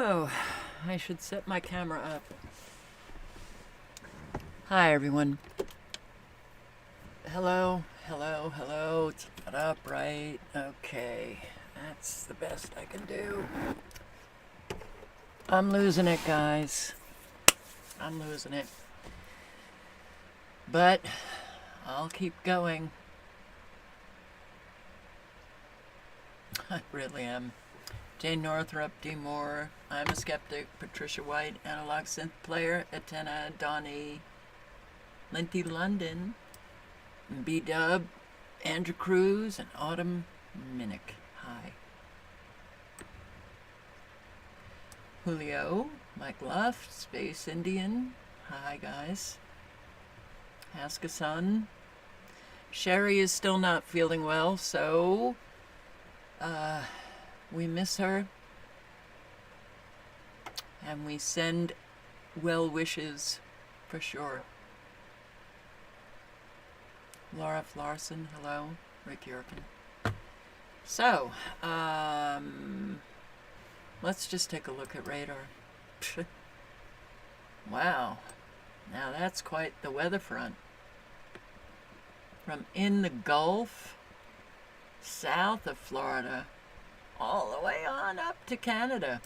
Oh, I should set my camera up. Hi, everyone. Hello, hello, hello. It's not up, right? Okay, that's the best I can do. I'm losing it, guys. I'm losing it. But I'll keep going. I really am. Jane Northrup, D. Moore, I'm a Skeptic, Patricia White, Analog Synth Player, Atena, Donnie, Linty London, B-Dub, Andrew Cruz, and Autumn Minnick. Hi. Julio, Mike Luff, Space Indian. Hi, guys. Ask a Son. Sherry is still not feeling well, so we miss her. And we send well wishes for sure. Laura Larson, hello. Rick Yerkin. So, let's just take a look at radar. Wow. Now that's quite the weather front. From in the Gulf, south of Florida, all the way on up to Canada.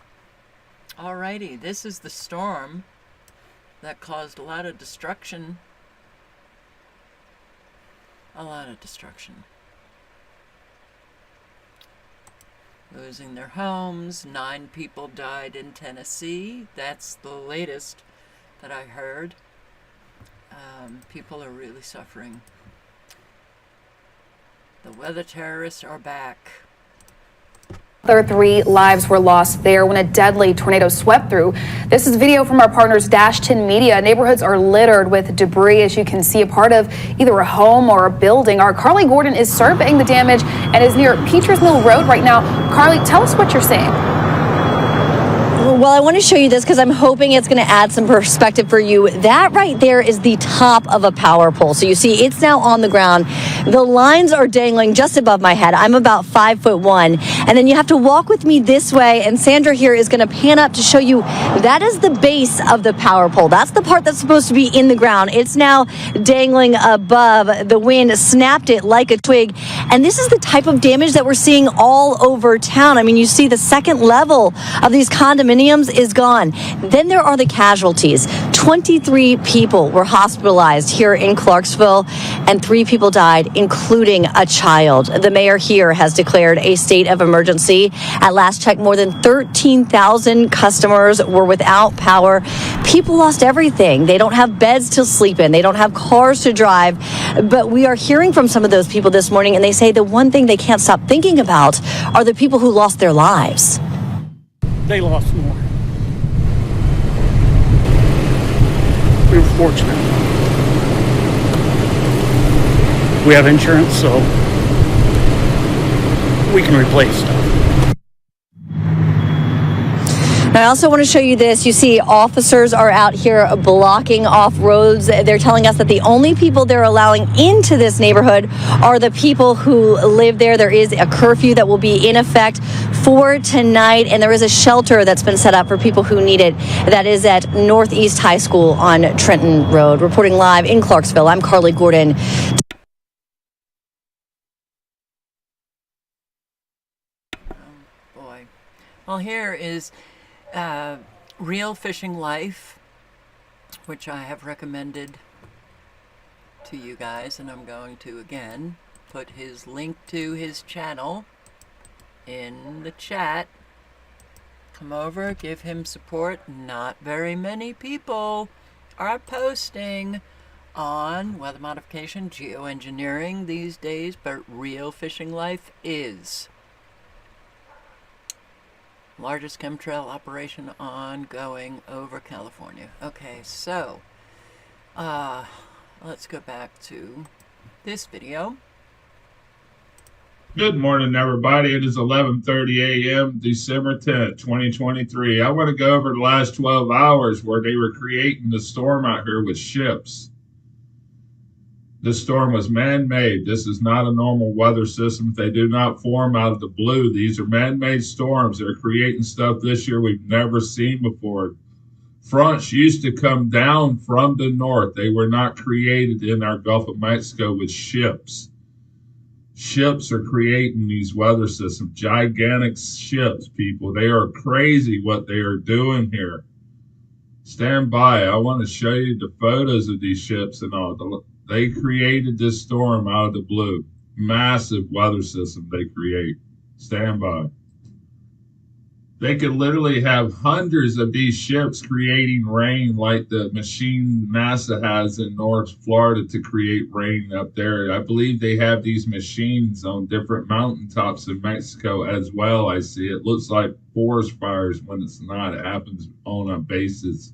Alrighty, this is the storm that caused a lot of destruction. A lot of destruction. Losing their homes. 9 people died in Tennessee. That's the latest that I heard. People are really suffering. The weather terrorists are back. Other 3 lives were lost there when a deadly tornado swept through. This is video from our partners Dash 10 Media. Neighborhoods are littered with debris, as you can see, a part of either a home or a building. Our Carly Gordon is surveying the damage and is near Peters Mill Road right now. Carly, tell us what you're seeing. Well, I want to show you this because I'm hoping it's going to add some perspective for you. That right there is the top of a power pole. So you see it's now on the ground. The lines are dangling just above my head. I'm about 5'1". And then you have to walk with me this way. And Sandra here is going to pan up to show you that is the base of the power pole. That's the part that's supposed to be in the ground. It's now dangling above. The wind snapped it like a twig. And this is the type of damage that we're seeing all over town. I mean, you see the second level of these condominiums is gone. Then there are the casualties. 23 people were hospitalized here in Clarksville, and 3 people died, including a child. The mayor here has declared a state of emergency. At last check, more than 13,000 customers were without power. People lost everything. They don't have beds to sleep in. They don't have cars to drive. But we are hearing from some of those people this morning, and they say the one thing they can't stop thinking about are the people who lost their lives. They lost more. We were fortunate. We have insurance, so we can replace stuff. I also want to show you this. You see officers are out here blocking off roads. They're telling us that the only people they're allowing into this neighborhood are the people who live there. There is a curfew that will be in effect for tonight, and there is a shelter that's been set up for people who need it. That is at Northeast High School on Trenton Road. Reporting live in Clarksville, I'm Carly Gordon. Oh, boy. Well, here is Real Fishing Life, which I have recommended to you guys, and I'm going to again put his link to his channel in the chat. Come over, give him support. Not very many people are posting on weather modification, geoengineering these days, but Real Fishing Life is. Largest chemtrail operation ongoing over California. Okay, so let's go back to this video. Good morning, everybody. It is 11:30 a.m., December 10th, 2023. I want to go over the last 12 hours where they were creating the storm out here with ships. This storm was man-made. This is not a normal weather system. They do not form out of the blue. These are man-made storms. They're creating stuff this year we've never seen before. Fronts used to come down from the north. They were not created in our Gulf of Mexico with ships. Ships are creating these weather systems, gigantic ships, people. They are crazy what they are doing here. Stand by. I want to show you the photos of these ships and all. They created this storm out of the blue. Massive weather system they create. Stand by. They could literally have hundreds of these ships creating rain like the machine NASA has in North Florida to create rain up there. I believe they have these machines on different mountaintops in Mexico as well. I see it looks like forest fires when it's not. It happens on a basis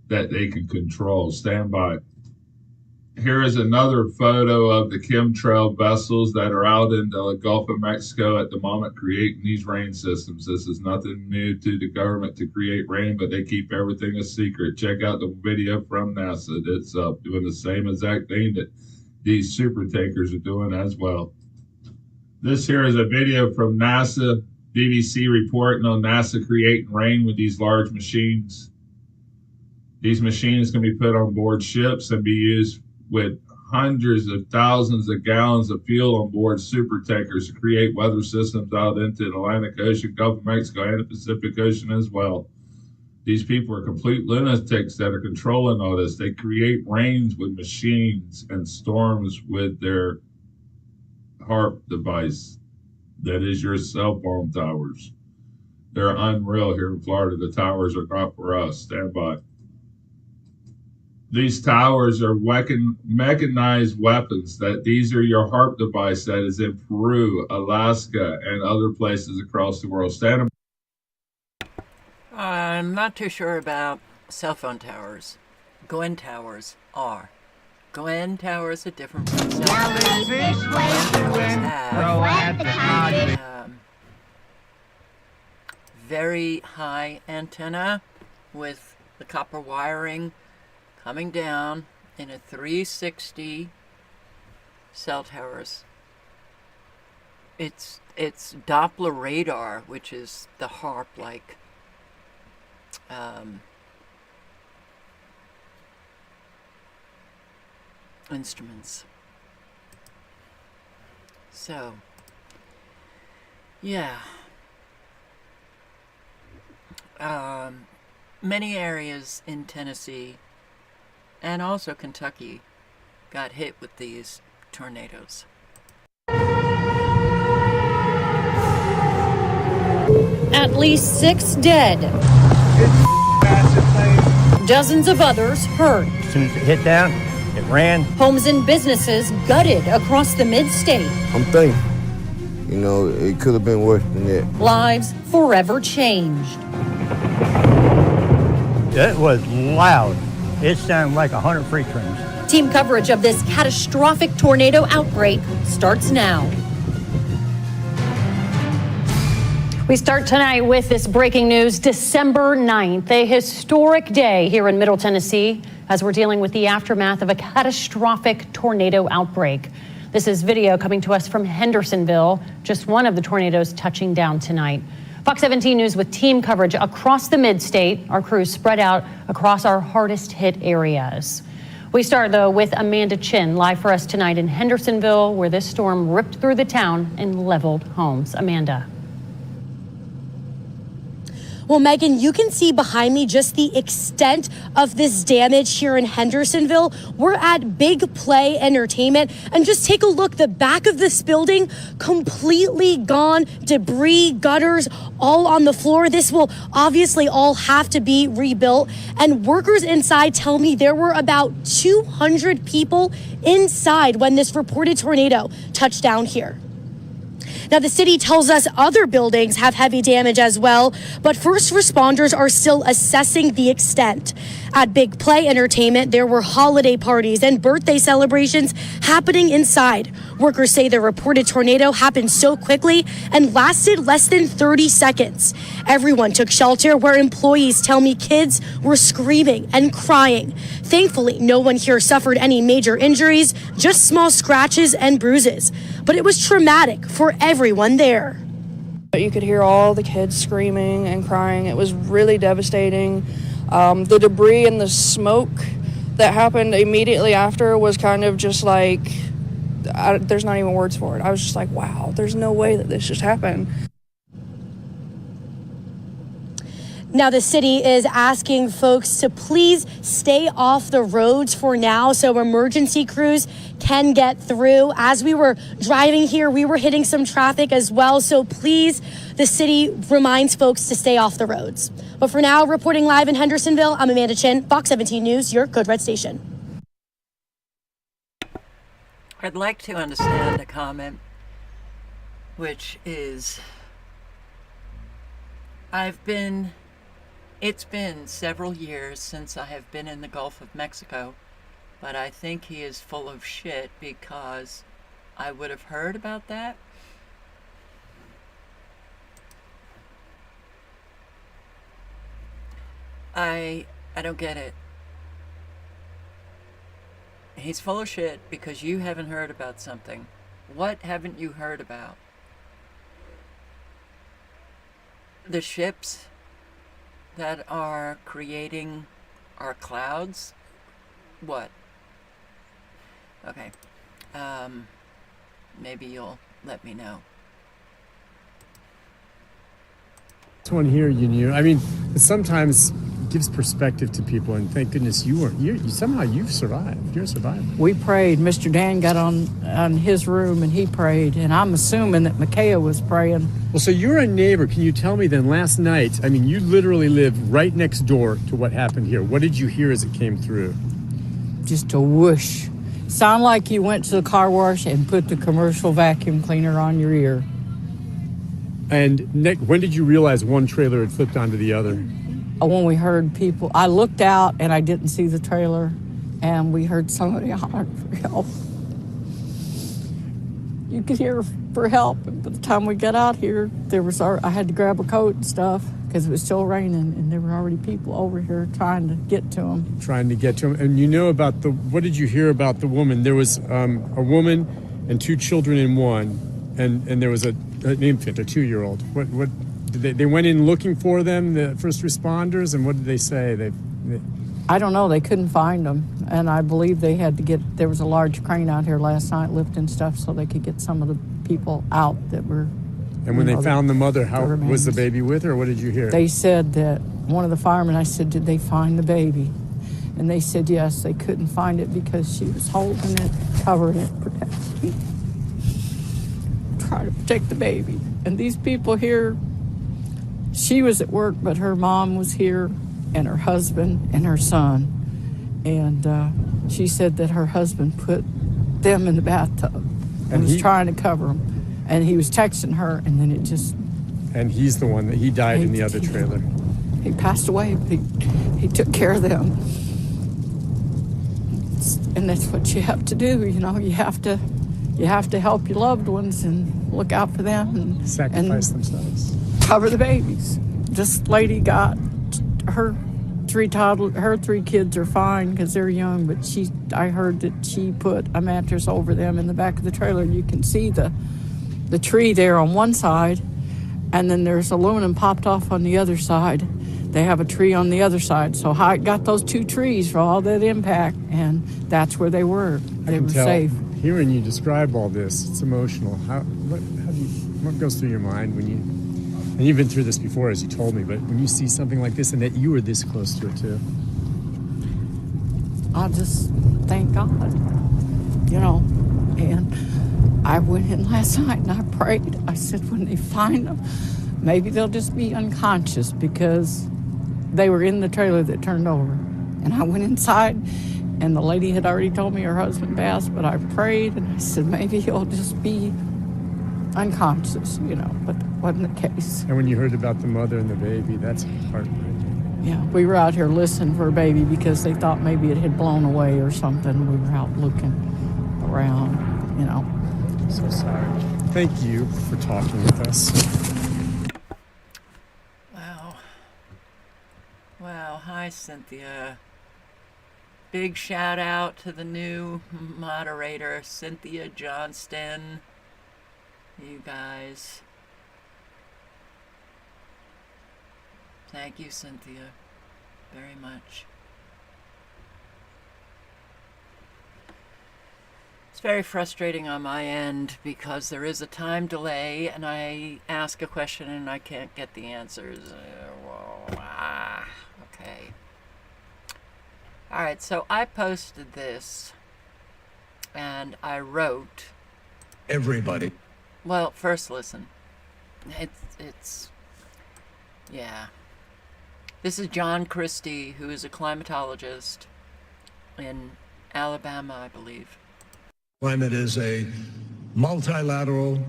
that they can control. Stand by. Here is another photo of the chemtrail vessels that are out in the Gulf of Mexico at the moment creating these rain systems. This is nothing new to the government to create rain, but they keep everything a secret. Check out the video from NASA that's doing the same exact thing that these super tankers are doing as well. This here is a video from NASA, BBC reporting on NASA creating rain with these large machines. These machines can be put on board ships and be used with hundreds of thousands of gallons of fuel on board super tankers to create weather systems out into the Atlantic Ocean, Gulf of Mexico, and the Pacific Ocean as well. These people are complete lunatics that are controlling all this. They create rains with machines and storms with their HAARP device. That is your cell phone towers. They're unreal here in Florida. The towers are not for us. Stand by. These towers are mechanized weapons. That these are your HAARP device that is in Peru, Alaska, and other places across the world. Stand by. I'm not too sure about cell phone towers. Glen towers are. Glen towers are different from cell phones. Glen towers have very high antenna with the copper wiring coming down in a 360 cell towers. It's Doppler radar, which is the HAARP-like instruments. So, yeah. Many areas in Tennessee and also Kentucky got hit with these tornadoes. At least 6 dead. Dozens of others hurt. As soon as it hit down, it ran. Homes and businesses gutted across the mid-state. I'm thinking, you know, it could have been worse than that. Lives forever changed. It was loud. It sounded like 100 freight trains. Team coverage of this catastrophic tornado outbreak starts now. We start tonight with this breaking news. December 9th, a historic day here in Middle Tennessee as we're dealing with the aftermath of a catastrophic tornado outbreak. This is video coming to us from Hendersonville, just one of the tornadoes touching down tonight. Fox 17 News with team coverage across the mid-state. Our crews spread out across our hardest hit areas. We start, though, with Amanda Chin, live for us tonight in Hendersonville, where this storm ripped through the town and leveled homes. Amanda. Well, Megan, you can see behind me just the extent of this damage here in Hendersonville. We're at Big Play Entertainment, and just take a look. The back of this building completely gone, debris, gutters, all on the floor. This will obviously all have to be rebuilt. And workers inside tell me there were about 200 people inside when this reported tornado touched down here. Now, the city tells us other buildings have heavy damage as well, but first responders are still assessing the extent. At Big Play Entertainment, there were holiday parties and birthday celebrations happening inside. Workers say the reported tornado happened so quickly and lasted less than 30 seconds. Everyone took shelter, where employees tell me kids were screaming and crying. Thankfully, no one here suffered any major injuries, just small scratches and bruises. But it was traumatic for everyone there. You could hear all the kids screaming and crying. It was really devastating. The debris and the smoke that happened immediately after was kind of just like, there's not even words for it. I was just like, wow, there's no way that this just happened. Now, the city is asking folks to please stay off the roads for now so emergency crews can get through. As we were driving here, we were hitting some traffic as well. So please, the city reminds folks to stay off the roads. But for now, reporting live in Hendersonville, I'm Amanda Chin, Fox 17 News, your Code Red station. I'd like to understand a comment, which is, it's been several years since I have been in the Gulf of Mexico, but I think he is full of shit because I would have heard about that. I don't get it. He's full of shit because you haven't heard about something. What haven't you heard about? The ships that are creating our clouds? What? Okay. Maybe you'll let me know. This one here, you knew. I mean, it sometimes gives perspective to people, and thank goodness you weren't. Somehow you've survived. You're a survivor. We prayed. Mr. Dan got on his room and he prayed, and I'm assuming that Micaiah was praying. Well, so you're a neighbor. Can you tell me then, last night, I mean, you literally live right next door to what happened here. What did you hear as it came through? Just a whoosh. Sound like you went to the car wash and put the commercial vacuum cleaner on your ear. And Nick, when did you realize one trailer had flipped onto the other? When we heard people, I looked out and I didn't see the trailer, and we heard somebody hollering for help. You could hear for help, and by the time we got out here, I had to grab a coat and stuff because it was still raining, and there were already people over here trying to get to them. And you know about what did you hear about the woman? There was a woman and two children in one, and there was an infant, a 2-year-old. What they went in looking for them, the first responders, and what did they say? I don't know. They couldn't find them, and I believe they had to get. There was a large crane out here last night lifting stuff so they could get some of the people out that were. And when they found the mother, how was the baby with her? What did you hear? They said that one of the firemen. I said, "Did they find the baby?" And they said yes. They couldn't find it because she was holding it, covering it, trying to protect the baby. And these people here. She was at work, but her mom was here, and her husband and her son. And she said that her husband put them in the bathtub and was trying to cover them. And he was texting her, and then it just... And he's the one that he died in the other trailer. He passed away, but he took care of them. And that's what you have to do, you know. You have to help your loved ones and look out for them. And sacrifice themselves. Cover the babies. This lady got her 3 kids are fine because they're young, but I heard that she put a mattress over them in the back of the trailer. You can see the tree there on one side, and then there's aluminum popped off on the other side. They have a tree on the other side. So how it got those 2 trees for all that impact, and that's where they were. They were safe. Hearing you describe all this, it's emotional. What goes through your mind when you... And you've been through this before, as you told me, but when you see something like this and that you were this close to it too. I just thank God, you know. And I went in last night and I prayed. I said, when they find them, maybe they'll just be unconscious because they were in the trailer that turned over. And I went inside, and the lady had already told me her husband passed, but I prayed and I said, maybe he'll just be unconscious, but that wasn't the case. And when you heard about the mother and the baby, that's heartbreaking. Yeah, we were out here listening for a baby because they thought maybe it had blown away or something. We were out looking around, So sorry. Thank you for talking with us. Wow, hi Cynthia. Big shout out to the new moderator, Cynthia Johnston. You guys. Thank you, Cynthia, very much. It's very frustrating on my end because there is a time delay and I ask a question and I can't get the answers. Okay. All right, so I posted this and I wrote, everybody. Well, first listen. Yeah. This is John Christie, who is a climatologist in Alabama, I believe. Climate is a multilateral,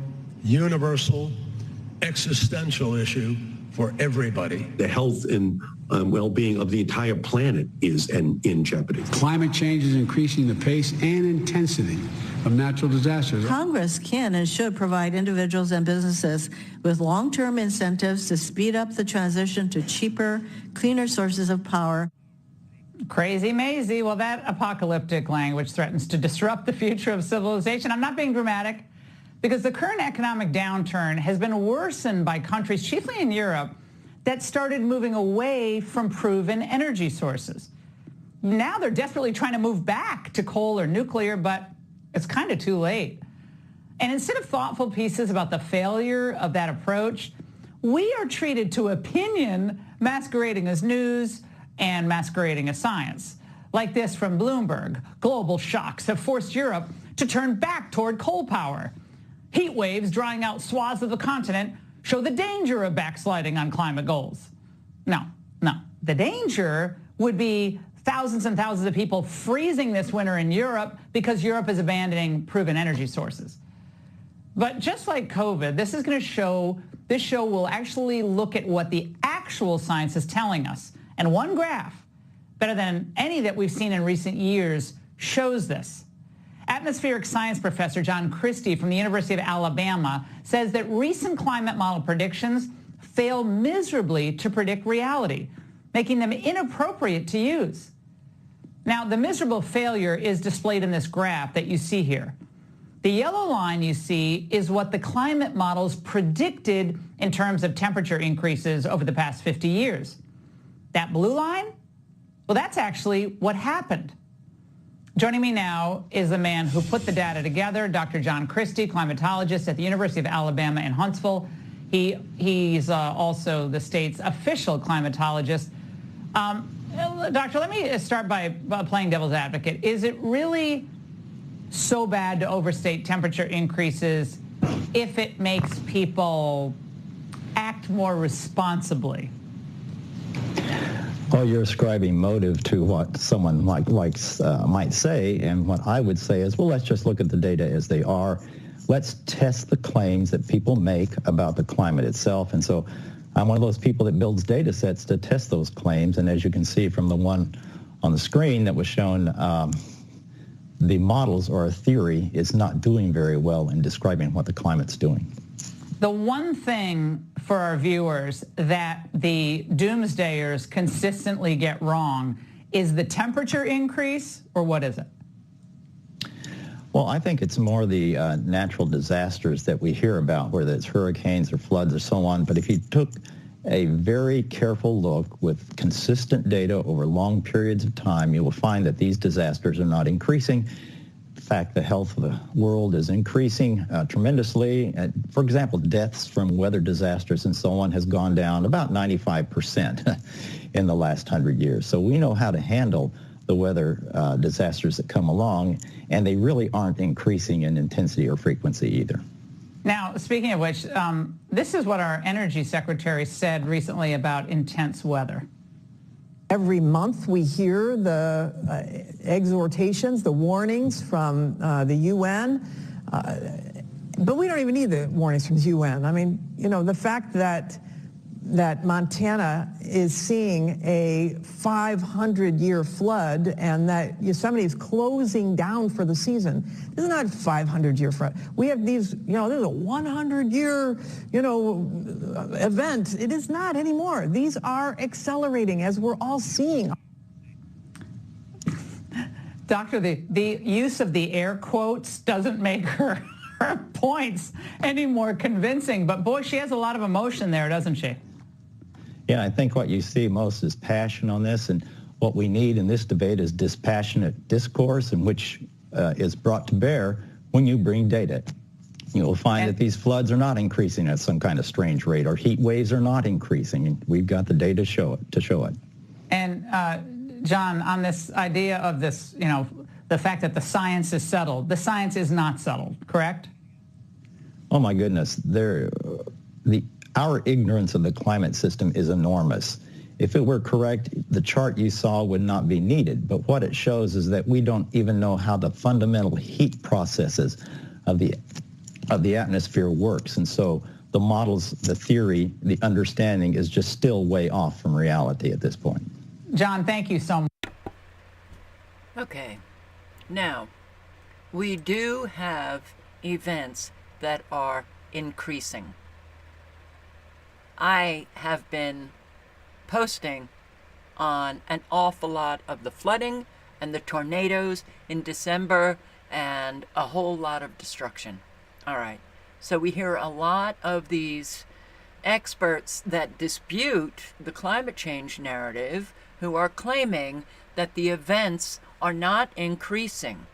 universal, existential issue for everybody. The health and well-being of the entire planet is in jeopardy. Climate change is increasing the pace and intensity of natural disasters. Congress can and should provide individuals and businesses with long-term incentives to speed up the transition to cheaper, cleaner sources of power. Crazy Maisie. Well, that apocalyptic language threatens to disrupt the future of civilization. I'm not being dramatic, because the current economic downturn has been worsened by countries, chiefly in Europe, that started moving away from proven energy sources. Now they're desperately trying to move back to coal or nuclear, but it's kind of too late. And instead of thoughtful pieces about the failure of that approach, we are treated to opinion masquerading as news and masquerading as science. Like this from Bloomberg: global shocks have forced Europe to turn back toward coal power. Heat waves drying out swaths of the continent show the danger of backsliding on climate goals. No. The danger would be thousands and thousands of people freezing this winter in Europe because Europe is abandoning proven energy sources. But just like COVID, this show will actually look at what the actual science is telling us. And one graph, better than any that we've seen in recent years, shows this. Atmospheric science professor John Christie from the University of Alabama says that recent climate model predictions fail miserably to predict reality, making them inappropriate to use. Now, the miserable failure is displayed in this graph that you see here. The yellow line you see is what the climate models predicted in terms of temperature increases over the past 50 years. That blue line, well, that's actually what happened. Joining me now is the man who put the data together, Dr. John Christie, climatologist at the University of Alabama in Huntsville. He's also the state's official climatologist. Doctor, let me start by playing devil's advocate. Is it really so bad to overstate temperature increases if it makes people act more responsibly? Well, you're ascribing motive to what someone might say, and what I would say is, well, let's just look at the data as they are. Let's test the claims that people make about the climate itself. And so I'm one of those people that builds data sets to test those claims. And as you can see from the one on the screen that was shown, the models or a theory is not doing very well in describing what the climate's doing. The one thing for our viewers that the doomsdayers consistently get wrong is the temperature increase, or what is it? Well, I think it's more the natural disasters that we hear about, whether it's hurricanes or floods or so on. But if you took a very careful look with consistent data over long periods of time, you will find that these disasters are not increasing. In fact, the health of the world is increasing tremendously. For example, deaths from weather disasters and so on has gone down about 95% in the last 100 years. So we know how to handle the weather disasters that come along, and they really aren't increasing in intensity or frequency either. Now, speaking of which, this is what our energy secretary said recently about intense weather. Every month we hear the exhortations, the warnings from the UN. But we don't even need the warnings from the UN. I mean, you know, the fact that Montana is seeing a 500-year flood and that Yosemite is closing down for the season, this is not a 500-year flood. We have these, you know, this is a 100-year, you know, event. It is not anymore. These are accelerating, as we're all seeing. Doctor, the use of the air quotes doesn't make her points any more convincing. But boy, she has a lot of emotion there, doesn't she? Yeah, I think what you see most is passion on this, and what we need in this debate is dispassionate discourse, in which is brought to bear when you bring data. You will find that these floods are not increasing at some kind of strange rate, or heat waves are not increasing, and we've got the data to show it. And John, on this idea of this, you know, the fact that the science is settled, the science is not settled, correct? Oh my goodness, our ignorance of the climate system is enormous. If it were correct, the chart you saw would not be needed. But what it shows is that we don't even know how the fundamental heat processes of the atmosphere works. And so the models, the theory, the understanding is just still way off from reality at this point. John, thank you so much. Okay. Now, we do have events that are increasing. I have been posting on an awful lot of the flooding and the tornadoes in December and a whole lot of destruction. All right. So we hear a lot of these experts that dispute the climate change narrative who are claiming that the events are not increasing.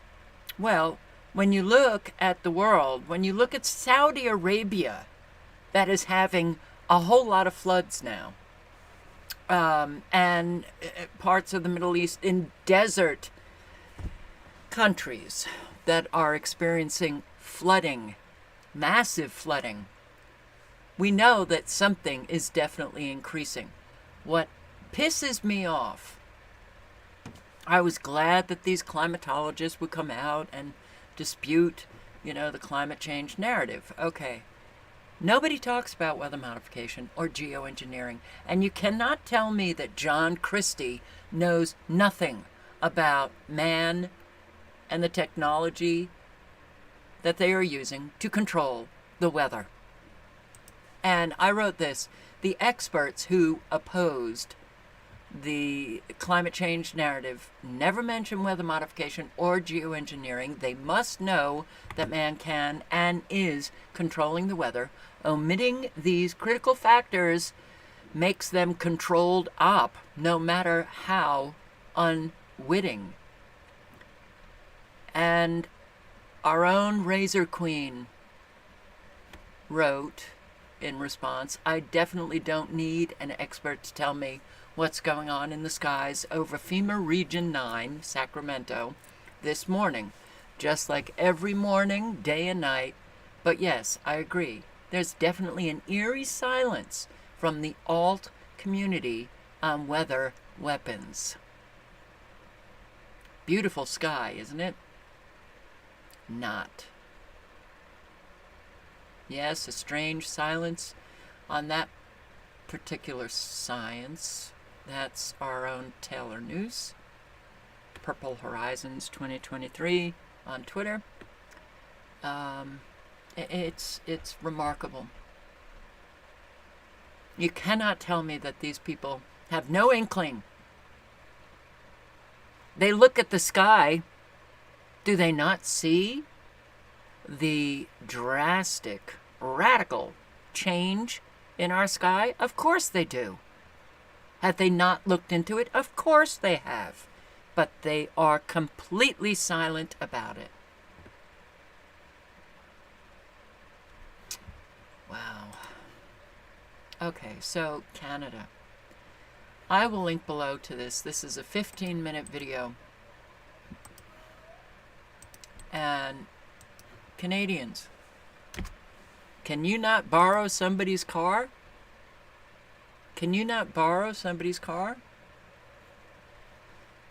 Well, when you look at the world, when you look at Saudi Arabia, that is having a whole lot of floods now, and parts of the Middle East in desert countries that are experiencing flooding, massive flooding, we know that something is definitely increasing. What pisses me off, I was glad that these climatologists would come out and dispute, you know, the climate change narrative. Okay. Nobody talks about weather modification or geoengineering, and you cannot tell me that John Christie knows nothing about man and the technology that they are using to control the weather. And I wrote this: the experts who opposed the climate change narrative never mention weather modification or geoengineering. They must know that man can and is controlling the weather. Omitting these critical factors makes them controlled op, no matter how unwitting. And our own Razor Queen wrote in response, I definitely don't need an expert to tell me what's going on in the skies over FEMA Region 9, Sacramento, this morning, just like every morning, day and night. But yes, I agree. There's definitely an eerie silence from the alt community on weather weapons. Beautiful sky, isn't it? Not. Yes, a strange silence on that particular science. That's our own Taylor News. Purple Horizons 2023 on Twitter. It's remarkable. You cannot tell me that these people have no inkling. They look at the sky. Do they not see the drastic, radical change in our sky? Of course they do. Have they not looked into it? Of course they have. But they are completely silent about it. Wow. Okay, so Canada. I will link below to this. This is a 15-minute video. And Canadians, can you not borrow somebody's car? Can you not borrow somebody's car?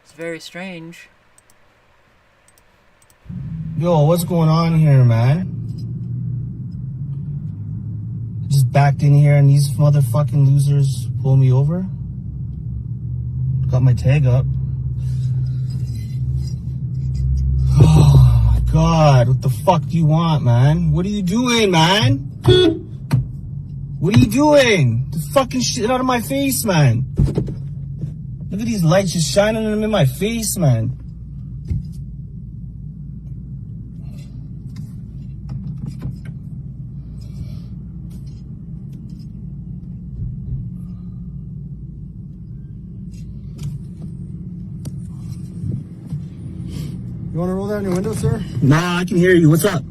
It's very strange. Yo, what's going on here, man? backed in here and these motherfucking losers pull me over. Got my tag up. Oh my God, what the fuck do you want, man? What are you doing, man? What are you doing? The fucking shit out of my face, man. Look at these lights just shining them in my face, man. You want to roll down your window, sir? Nah, I can hear you. What's up?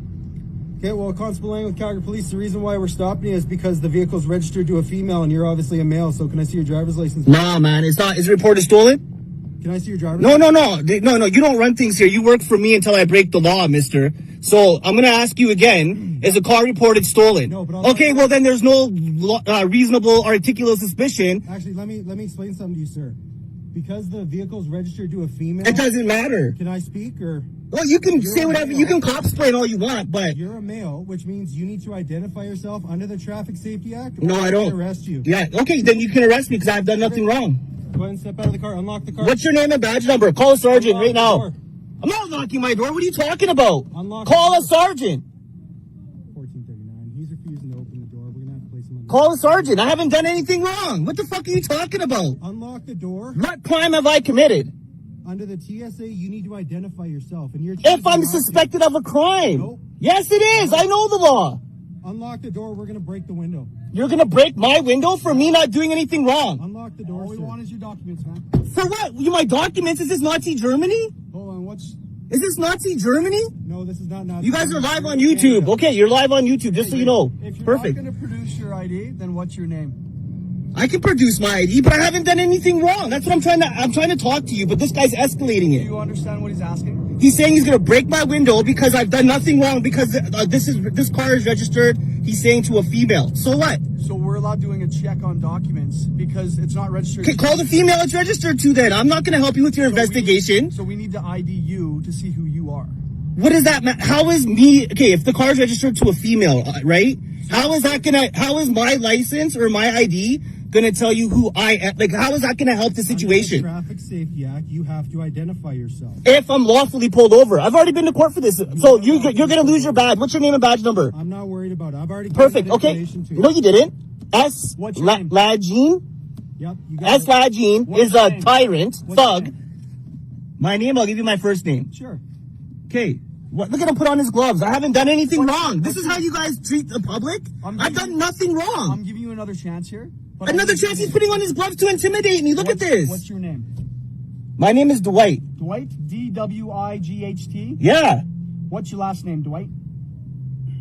Okay, well, Constable Lang with Calgary Police, the reason why we're stopping you is because the vehicle's registered to a female and you're obviously a male, so can I see your driver's license? Nah, man, it's not. Is it reported stolen? Can I see your driver's No, license? no, you don't run things here. You work for me until I break the law, mister. So I'm going to ask you again, is the car reported stolen? No, but okay, well, then there's no reasonable articulate suspicion. Actually, let me explain something to you, sir. Because the vehicle's registered to a female... It doesn't matter. Can I speak, or... Well, you can say whatever. You can cop explain all you want, but... You're a male, which means you need to identify yourself under the Traffic Safety Act. No, I don't. Arrest you. Yeah, okay, then you can arrest me because I've done nothing wrong. Go ahead and step out of the car. Unlock the car. What's your name and badge number? Call a sergeant Unlock right the now. door. I'm not locking my door. What are you talking about? Unlock Call a sergeant. 1439. He's refusing to open the door. We're going to have to place him on... Call a sergeant. I haven't done anything wrong. What the fuck are you talking about? Unlock the door. What crime have I committed? Under the TSA, you need to identify yourself. And you're If I'm suspected of a crime. Nope. Yes, it is. I know the law. Unlock the door. We're going to break the window. You're going to break my window for me not doing anything wrong. Unlock the door, All we want is your documents, man. For what? My documents? Is this Nazi Germany? Hold on, Is this Nazi Germany? No, this is not Nazi You guys are Germany. live on YouTube. Okay, you're live on YouTube, just so you know. If you're Perfect. not going to produce your ID, then what's your name? I can produce my ID, but I haven't done anything wrong. That's what I'm trying to talk to you, but this guy's escalating Do it. you understand what he's asking? He's saying he's going to break my window because I've done nothing wrong because this car is registered, he's saying, to a female. So what? So we're allowed doing a check on documents because it's not registered. Okay, call the female it's registered to then. I'm not going to help you with your investigation. So we need to ID you to see who you are. What does that matter? How is me, okay, if the car is registered to a female, right? How is my license or my ID gonna tell you who I am? Like, how is that gonna help the situation? Under the Traffic Safety Act, you have to identify yourself. If I'm lawfully pulled over, I've already been to court for this. So you're gonna lose your badge. What's your name and badge number? I'm not worried about it. I've already Perfect. given that Okay. information to you. No, you didn't. What's your name? Lagine. Yep. You got it. Lagine What's is your a name? tyrant, What's your thug. name? My name, I'll give you my first name. Sure. Okay. What? Look at him put on his gloves. I haven't done anything wrong. This is how you guys treat the public? I've done nothing wrong. I'm giving you another chance here. Another chance. He's putting on his gloves to intimidate me. Look at this. What's your name? My name is Dwight. Dwight? D-W-I-G-H-T? Yeah. What's your last name, Dwight?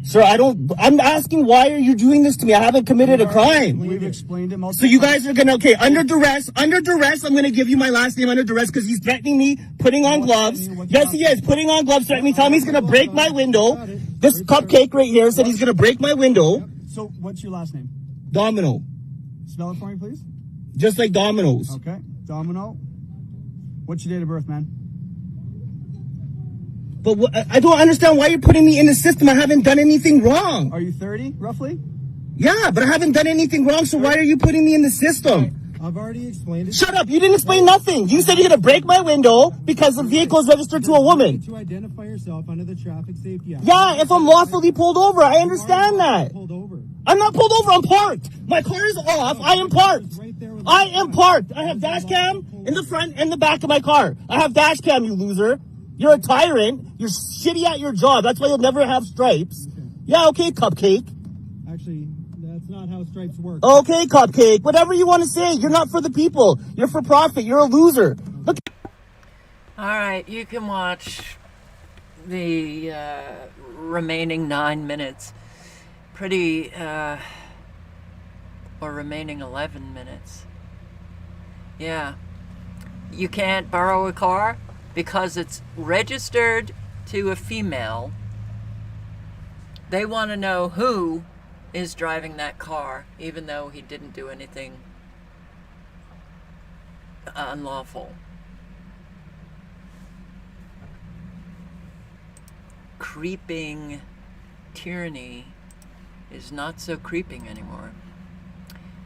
Sir, I'm asking, why are you doing this to me? I haven't committed a crime. We've explained it multiple So you times. guys are gonna, okay, under duress, I'm gonna give you my last name under duress because he's threatening me, putting on gloves. Yes, he is, putting on gloves, threatening me, telling me he's gonna break my window. This cupcake right here said he's gonna break my window. So what's your last name? Domino. Spell it for me, please. Just like Domino's. Okay. Domino. What's your date of birth, man? But I don't understand why you're putting me in the system. I haven't done anything wrong. Are you 30, roughly? Yeah, but I haven't done anything wrong, so why are you putting me in the system? I've already explained it. Shut up, you didn't explain nothing. You said you're gonna break my window because the vehicle is registered to a woman. To identify yourself under the Traffic Safety Act. Yeah, if I'm lawfully pulled over, I understand that. Pulled over. I'm not pulled over, I'm parked. My car is off, I am parked. I am parked. I have dash cam in the front and the back of my car. I have dash cam, you loser. You're a tyrant. You're shitty at your job. That's why you'll never have stripes. Okay. Yeah, okay, Cupcake. Actually, that's not how stripes work. Okay, Cupcake. Whatever you want to say. You're not for the people. You're for profit. You're a loser. Look. All right, you can watch the remaining 9 minutes. Or remaining 11 minutes. Yeah. You can't borrow a car because it's registered to a female. They want to know who is driving that car, even though he didn't do anything unlawful. Creeping tyranny is not so creeping anymore.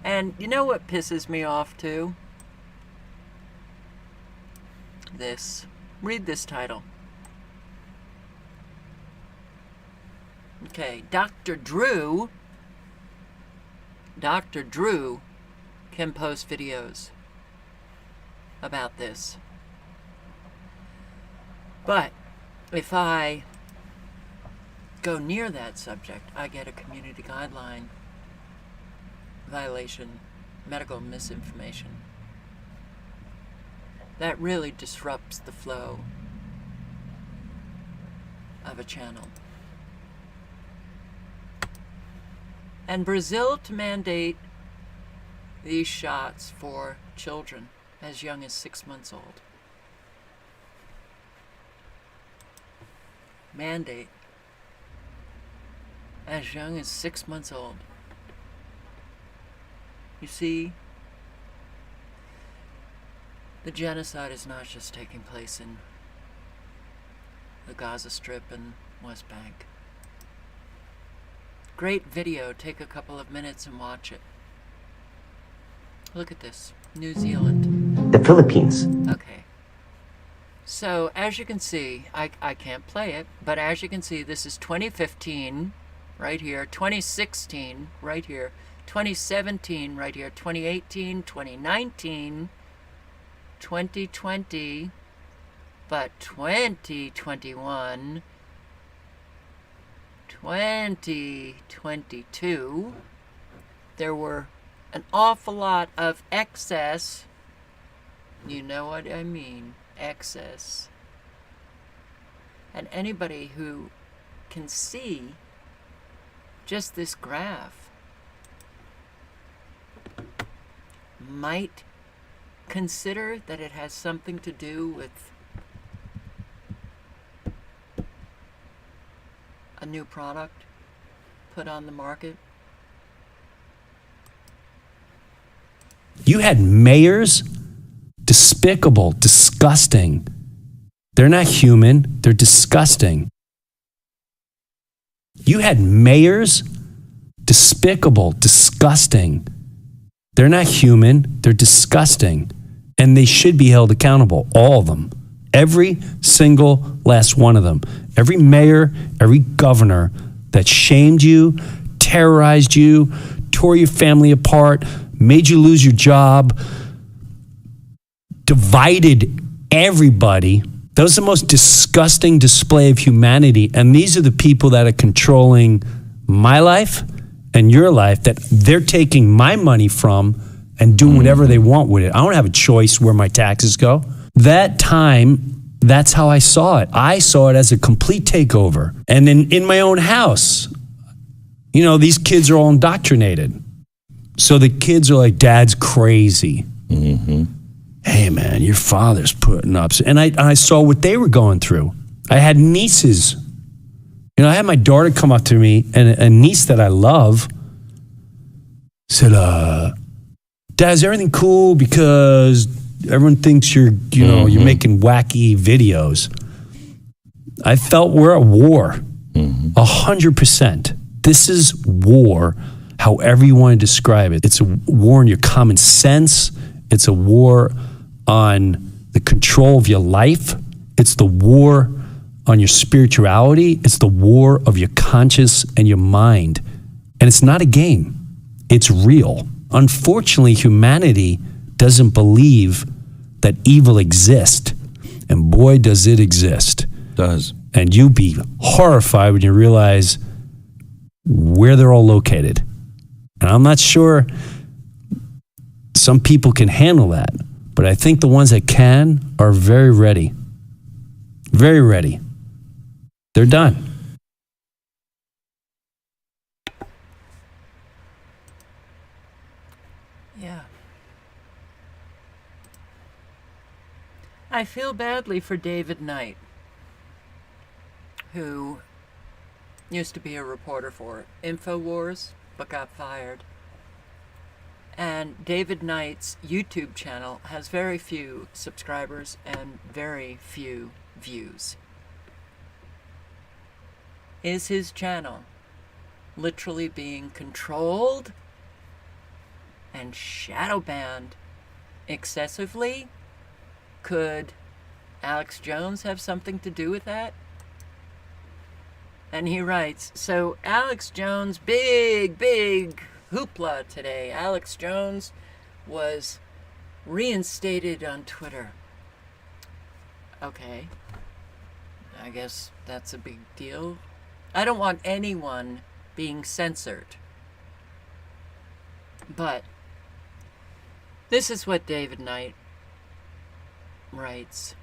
And you know what pisses me off too? This. Read this title. Okay, Dr. Drew can post videos about this. But if I go near that subject, I get a community guideline violation, medical misinformation. That really disrupts the flow of a channel. And Brazil to mandate these shots for children as young as 6 months old. Mandate as young as 6 months old. You see, the genocide is not just taking place in the Gaza Strip and West Bank. Great video. Take a couple of minutes and watch it. Look at this. New Zealand. The Philippines. Okay. So, as you can see, I can't play it, but as you can see, this is 2015, right here, 2016, right here, 2017, right here, 2018, 2019, 2020, but 2021, 2022, there were an awful lot of excess, you know what I mean, excess. And anybody who can see just this graph might consider that it has something to do with a new product put on the market. You had mayors, despicable, disgusting. They're not human, they're disgusting. You had mayors, despicable, disgusting. They're not human, they're disgusting. And they should be held accountable, all of them. Every single last one of them. Every mayor, every governor that shamed you, terrorized you, tore your family apart, made you lose your job, divided everybody. That was the most disgusting display of humanity. And these are the people that are controlling my life and your life, that they're taking my money from and doing whatever they want with it. I don't have a choice where my taxes go. That time, that's how I saw it. I saw it as a complete takeover. And in my own house, you know, these kids are all indoctrinated. So the kids are like, Dad's crazy. Mm-hmm. Hey, man, your father's putting up. And I saw what they were going through. I had nieces. You know, I had my daughter come up to me, and a niece that I love said, Dad, is everything cool? Because everyone thinks you're making wacky videos. I felt we're at war. 100%. This is war, however you want to describe it. It's a war on your common sense. It's a war on the control of your life. It's the war on your spirituality. It's the war of your conscience and your mind. And it's not a game. It's real. Unfortunately, humanity doesn't believe that evil exists. And boy, does it exist. Does. And you'd be horrified when you realize where they're all located. And I'm not sure some people can handle that, but I think the ones that can are very ready. Very ready. They're done. Yeah. I feel badly for David Knight, who used to be a reporter for InfoWars, but got fired. And David Knight's YouTube channel has very few subscribers and very few views. Is his channel literally being controlled and shadow banned excessively. Could Alex Jones have something to do with that? And he writes, so Alex Jones, big hoopla today. Alex Jones was reinstated on Twitter. Okay. I guess that's a big deal. I don't want anyone being censored. But this is what David Knight writes.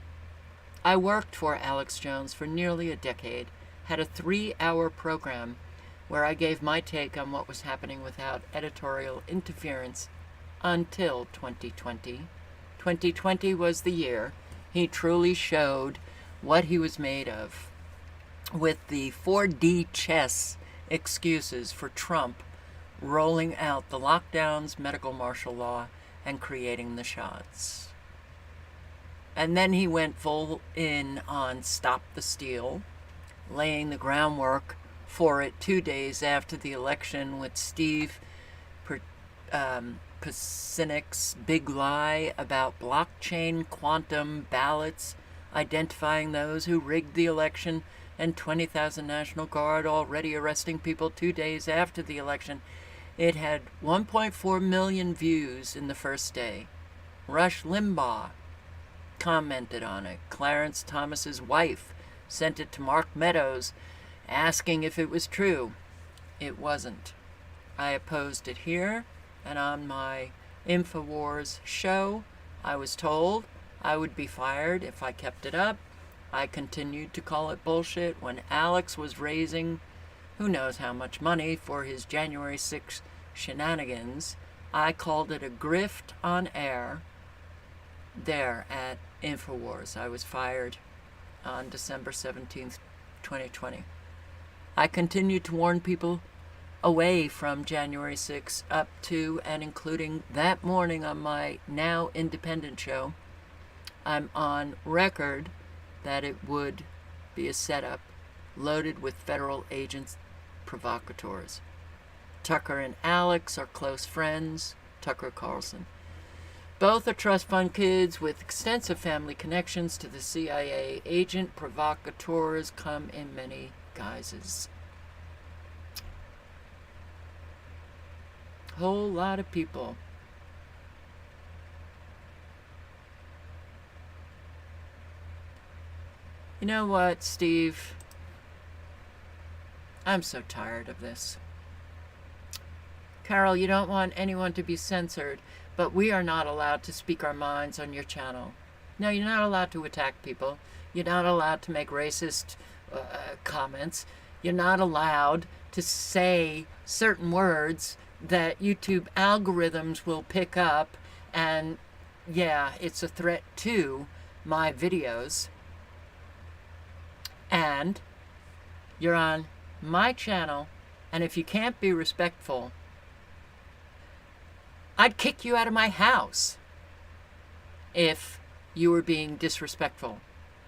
I worked for Alex Jones for nearly a decade, had a 3-hour program where I gave my take on what was happening without editorial interference until 2020. 2020 was the year he truly showed what he was made of, with the 4D chess excuses for Trump rolling out the lockdowns, medical martial law, and creating the shots. And then he went full in on Stop the Steal, laying the groundwork for it 2 days after the election with Steve Kucinek's big lie about blockchain quantum ballots, identifying those who rigged the election, and 20,000 National Guard already arresting people 2 days after the election. It had 1.4 million views in the first day. Rush Limbaugh commented on it. Clarence Thomas's wife sent it to Mark Meadows, asking if it was true. It wasn't. I opposed it here, and on my InfoWars show, I was told I would be fired if I kept it up. I continued to call it bullshit when Alex was raising who knows how much money for his January 6th shenanigans. I called it a grift on air there at InfoWars. I was fired on December 17th, 2020. I continued to warn people away from January 6th up to and including that morning on my now independent show. I'm on record that it would be a setup loaded with federal agents, provocateurs. Tucker and Alex are close friends. Tucker Carlson. Both are trust fund kids with extensive family connections to the CIA. Agent provocateurs come in many guises. Whole lot of people. You know what, Steve? I'm so tired of this. Carol, you don't want anyone to be censored, but we are not allowed to speak our minds on your channel. No, you're not allowed to attack people. You're not allowed to make racist comments. You're not allowed to say certain words that YouTube algorithms will pick up, and yeah, it's a threat to my videos. And you're on my channel, and if you can't be respectful, I'd kick you out of my house if you were being disrespectful.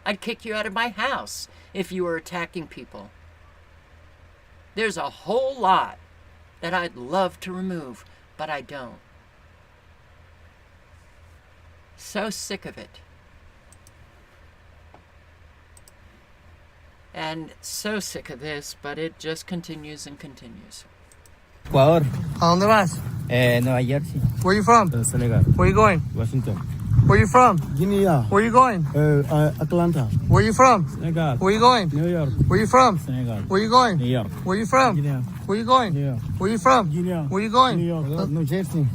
I'd kick you out of my house if you were attacking people. There's a whole lot that I'd love to remove, but I don't. So sick of it. And so sick of this, but it just continues and continues. Ecuador. ¿A dónde vas? Nueva Jersey. Where you from? Senegal. Where you going? Washington. Where you from? Guinea. Where you going? Atlanta. Where you from? Senegal. Where you going? New York. Where you from? Senegal. Where you going? New York. Where you from? Guinea. Where you going? New York. Where you from? Guinea. Where you going? New York. New Jersey.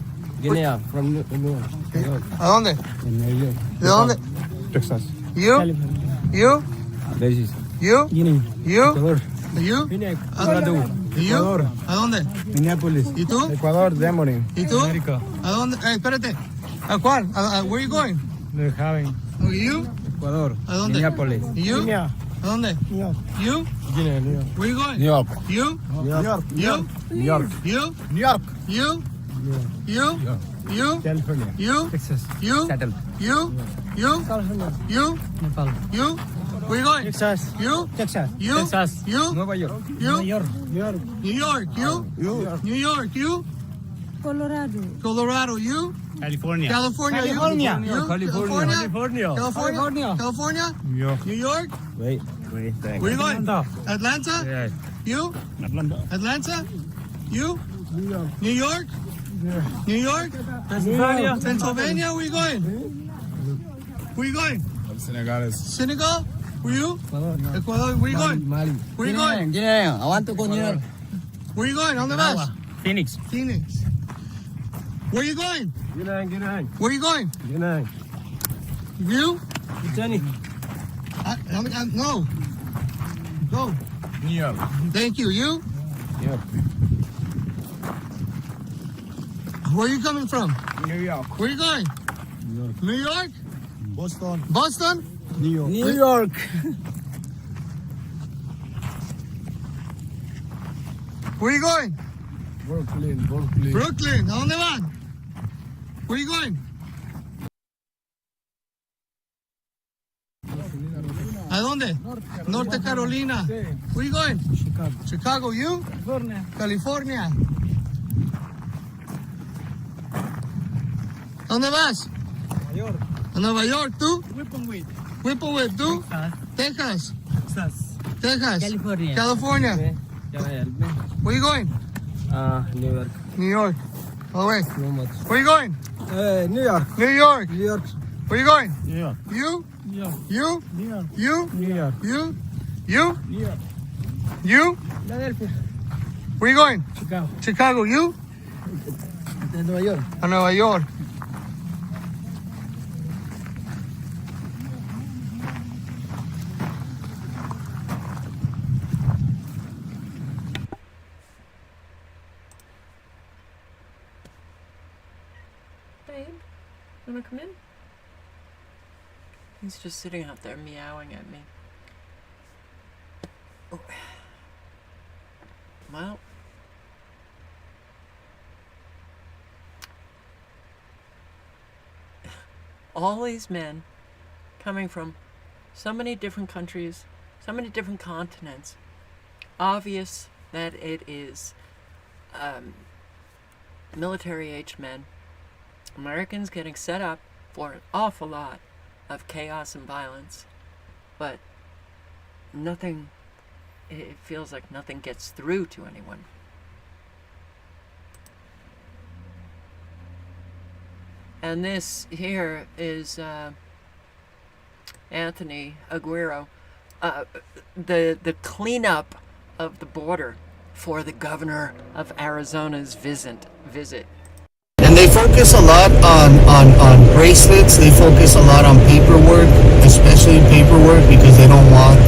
Guinea. From New York. ¿A dónde? In New York. ¿De dónde? Texas. You? California. You? Texas. You? Guinea. You? Ecuador. You? Guinea. ¿Y yo? Ecuador. ¿A dónde? Minneapolis. ¿Y tú? Ecuador, Demory. ¿Y tú? America. ¿A dónde? Espérate. ¿A cuál? Where you going? New Haven. You? Ecuador. ¿A dónde? Minneapolis. You? Guinea. ¿A dónde? New York. You? Guinea, New York. Where you going? New York. You? New York. You? New York. You? New York. You? You? You? California. You? Texas. You? Seattle. You? You? California. You? Nepal. You? Where you going? Texas. You? Texas. You? Texas. You? Nueva York. You? New York. New York. You? New York. You? Colorado. Colorado. You? California. California. California. You? California. California. California. California. New York. New York. Wait, thank Where you going? Atlanta. Atlanta. Yeah. You? Atlanta. Atlanta. You? New York. New York. New York. Pennsylvania. Pennsylvania. Where you going? Where you going? Senegal. Senegal. Where you? Ecuador. Where you going? Mali. Where you going? Yeah, I want to go New York. Where you going? On the bus. Phoenix. Phoenix. Where you going? G'day. Where you going? G'day. You? Johnny. No. Go. New York. Thank you. You? Yep. Where are you coming from? New York. Where you going? New York. New York? Boston. Boston? New York. New York. Where you going? Brooklyn. Brooklyn. ¿A dónde van? Where you going? ¿A dónde? Norte Carolina. Where you going? Chicago. Chicago. You? California. California. ¿A dónde vas? New York. A Nueva York. ¿Tú? Whippoorwill. Whippoorwill. ¿Tú? Texas. Texas. Texas. California. California. Where you going? New York. New York. All the way. No much. Where you going? New York. New York. New York. Where you going? New York. You? New York. You? New York. You? New York. You? You? New York. You? Philadelphia. Where you going? Chicago. Chicago. You? Nueva York. A Nueva York. Babe, you wanna come in? He's just sitting out there meowing at me. Oh. Well, all these men coming from so many different countries, so many different continents. Obvious that it is military-age men. Americans getting set up for an awful lot of chaos and violence, but nothing, it feels like nothing gets through to anyone. And this here is Anthony Aguero, the cleanup of the border for the governor of Arizona's visit. And they focus a lot on bracelets. They focus a lot on paperwork, especially paperwork, because they don't want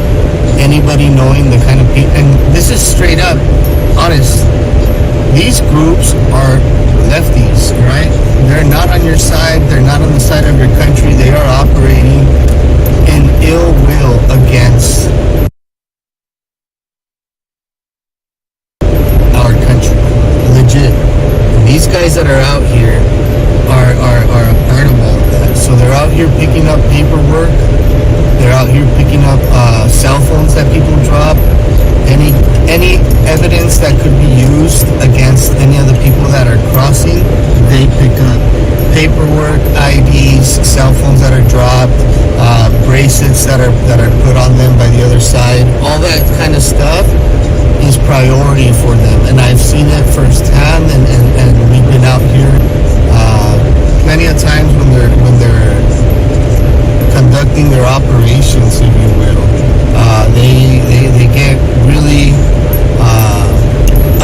anybody knowing the kind of people. And this is straight up honest. These groups are lefties, right? They're not on your side. They're not on the side of your country. They are operating in ill will against our country. Legit. These guys that are out here are a part of all of that. So they're out here picking up paperwork. They're out here picking up cell phones that people drop. Any evidence that could be used against any of the people that are crossing, they pick up. Paperwork, IDs, cell phones that are dropped, bracelets that are put on them by the other side. All that kind of stuff is priority for them, and I've seen it firsthand, and we've been out here plenty of times when they're conducting their operations, if you will. They get really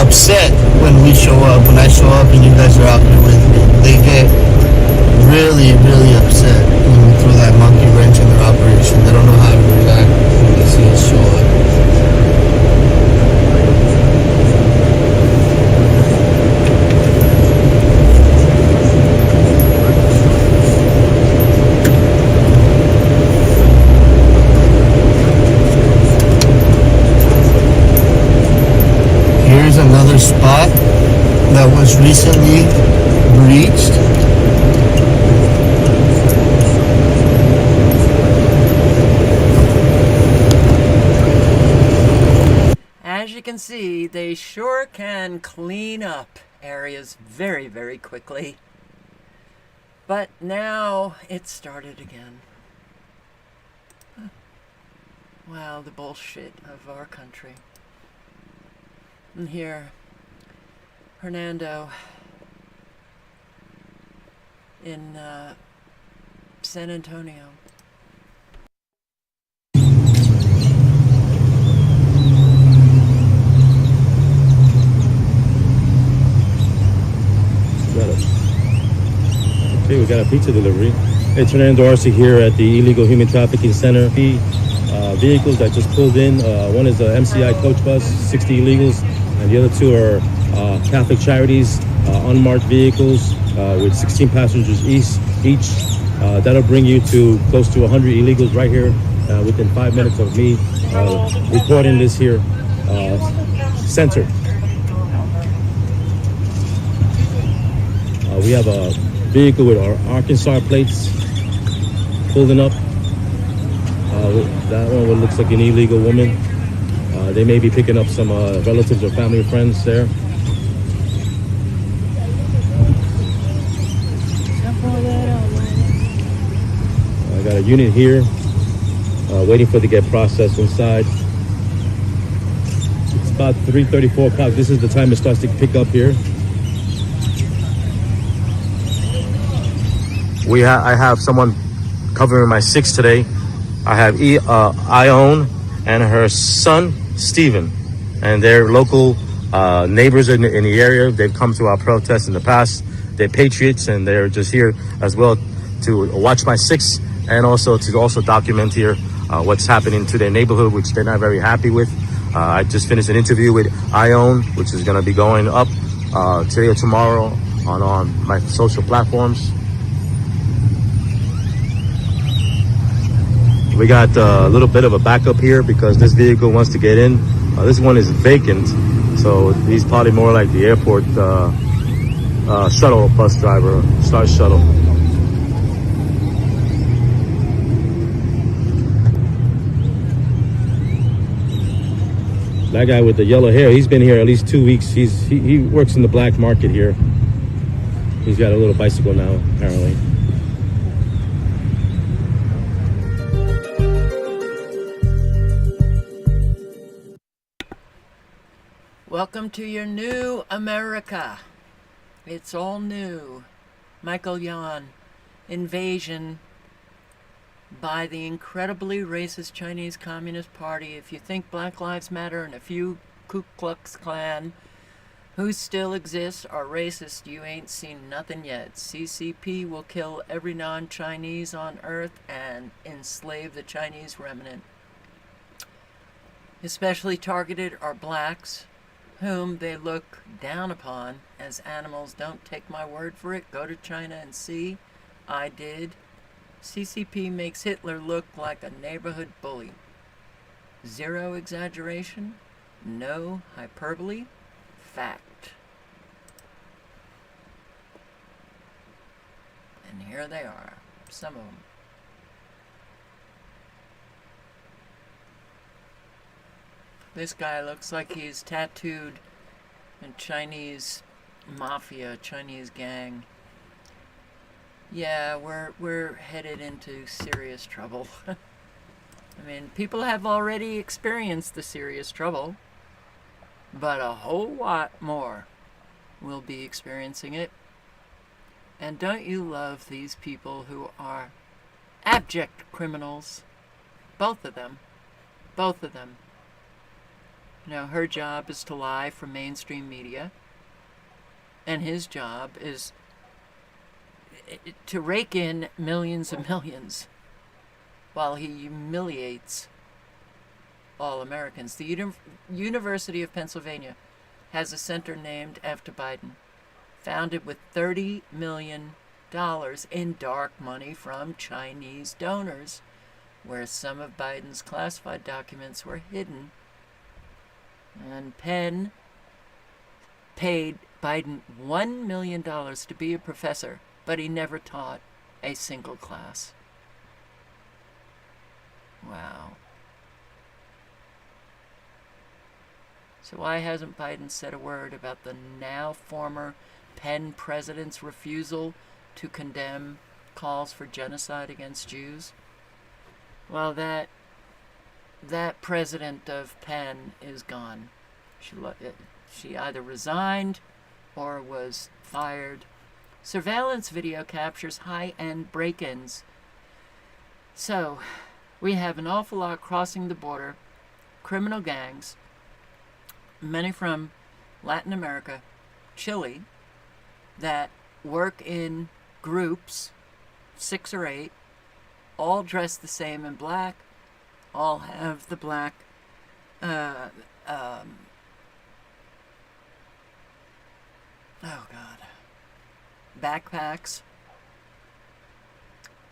upset when we show up, when I show up and you guys are out here with me. They get really, really upset when we throw that monkey wrench in their operation. They don't know how to react when they see us show up. Here's another spot that was recently breached. see, they sure can clean up areas very, very quickly. But now it started again. Wow, the bullshit of our country. And here, Hernando in San Antonio. Okay, we got a pizza delivery. It's Fernando Arce here at the Illegal Human Trafficking Center. The vehicles that just pulled in, one is a MCI coach bus, 60 illegals, and the other two are Catholic Charities, unmarked vehicles with 16 passengers each. That'll bring you to close to 100 illegals right here within 5 minutes of me reporting this here center. We have a vehicle with our Arkansas plates pulling up. That one looks like an illegal woman. They may be picking up some relatives or family or friends there. I got a unit here waiting for it to get processed inside. It's about 3:34 o'clock. This is the time it starts to pick up here. I have someone covering my 6 today. I have Ione and her son, Steven, and they're local neighbors in the area. They've come to our protests in the past. They're patriots, and they're just here as well to watch my 6 and also to document here what's happening to their neighborhood, which they're not very happy with. I just finished an interview with Ione, which is going to be going up today or tomorrow on my social platforms. We got a little bit of a backup here because this vehicle wants to get in. This one is vacant, so he's probably more like the airport shuttle bus driver, Star Shuttle. That guy with the yellow hair, he's been here at least 2 weeks. He works in the black market here. He's got a little bicycle now, apparently. Welcome to your new America. It's all new. Michael Yon. Invasion by the incredibly racist Chinese Communist Party. If you think Black Lives Matter and a few Ku Klux Klan who still exist are racist, you ain't seen nothing yet. CCP will kill every non-Chinese on earth and enslave the Chinese remnant. Especially targeted are blacks, whom they look down upon as animals. Don't take my word for it. Go to China and see. I did. CCP makes Hitler look like a neighborhood bully. Zero exaggeration, no hyperbole, fact. And here they are, some of them. This guy looks like he's tattooed in Chinese mafia, Chinese gang. Yeah, we're headed into serious trouble. I mean, people have already experienced the serious trouble, but a whole lot more will be experiencing it. And don't you love these people who are abject criminals? Both of them. Both of them. You know, her job is to lie for mainstream media, and his job is to rake in millions and millions while he humiliates all Americans. The University of Pennsylvania has a center named after Biden, founded with $30 million in dark money from Chinese donors, where some of Biden's classified documents were hidden. And Penn paid Biden $1 million to be a professor, but he never taught a single class. Wow. So why hasn't Biden said a word about the now former Penn president's refusal to condemn calls for genocide against Jews? Well, that president of Penn is gone. She either resigned or was fired. Surveillance video captures high-end break-ins. So, we have an awful lot crossing the border, criminal gangs, many from Latin America, Chile, that work in groups, 6 or 8, all dressed the same in black, all have the black backpacks,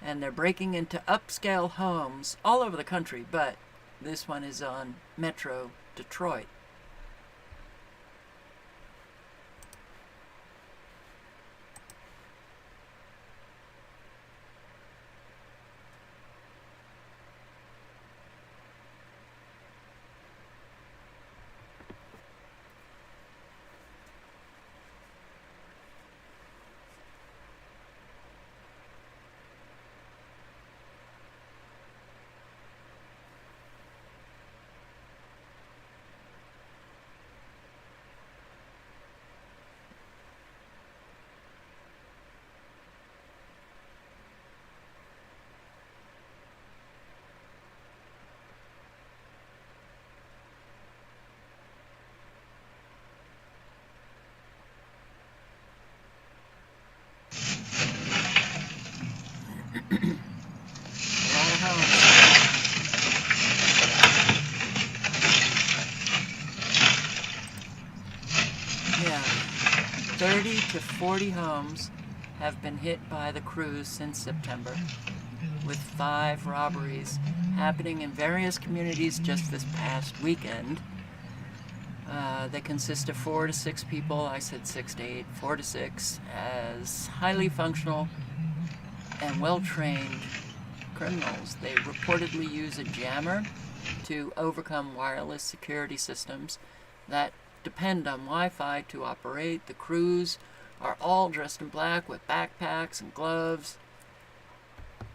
and they're breaking into upscale homes all over the country, but this one is on Metro Detroit. Yeah, 30 to 40 homes have been hit by the crews since September, with 5 robberies happening in various communities just this past weekend. They consist of 4 to 6 people. I said 6 to 8, 4 to 6, as highly functional and well-trained criminals. They reportedly use a jammer to overcome wireless security systems that depend on Wi-Fi to operate. The crews are all dressed in black with backpacks and gloves.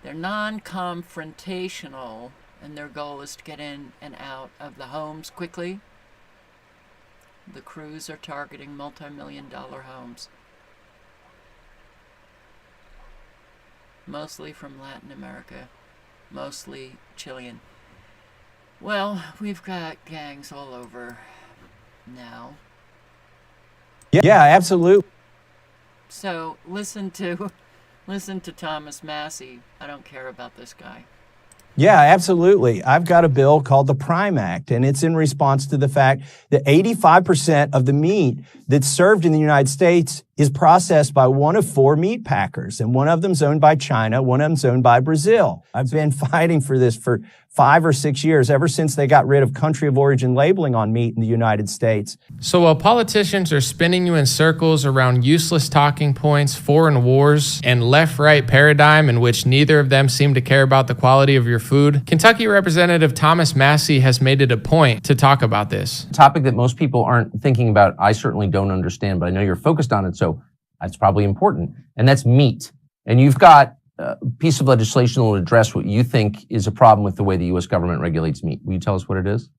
They're non-confrontational, and their goal is to get in and out of the homes quickly. The crews are targeting multi-million-dollar homes, mostly from Latin America, mostly Chilean. Well, we've got gangs all over now. Yeah, absolutely. So listen to Thomas Massie. I don't care about this guy. Yeah, absolutely. I've got a bill called the Prime Act, and it's in response to the fact that 85% of the meat that's served in the United States is processed by one of 4 meat packers, and one of them's owned by China, one of them's owned by Brazil. I've been fighting for this for 5 or 6 years, ever since they got rid of country of origin labeling on meat in the United States. So while politicians are spinning you in circles around useless talking points, foreign wars, and left-right paradigm in which neither of them seem to care about the quality of your food, Kentucky Representative Thomas Massie has made it a point to talk about this. A topic that most people aren't thinking about, I certainly don't understand, but I know you're focused on it, so that's probably important, and that's meat. And you've got a piece of legislation that will address what you think is a problem with the way the U.S. government regulates meat. Will you tell us what it is?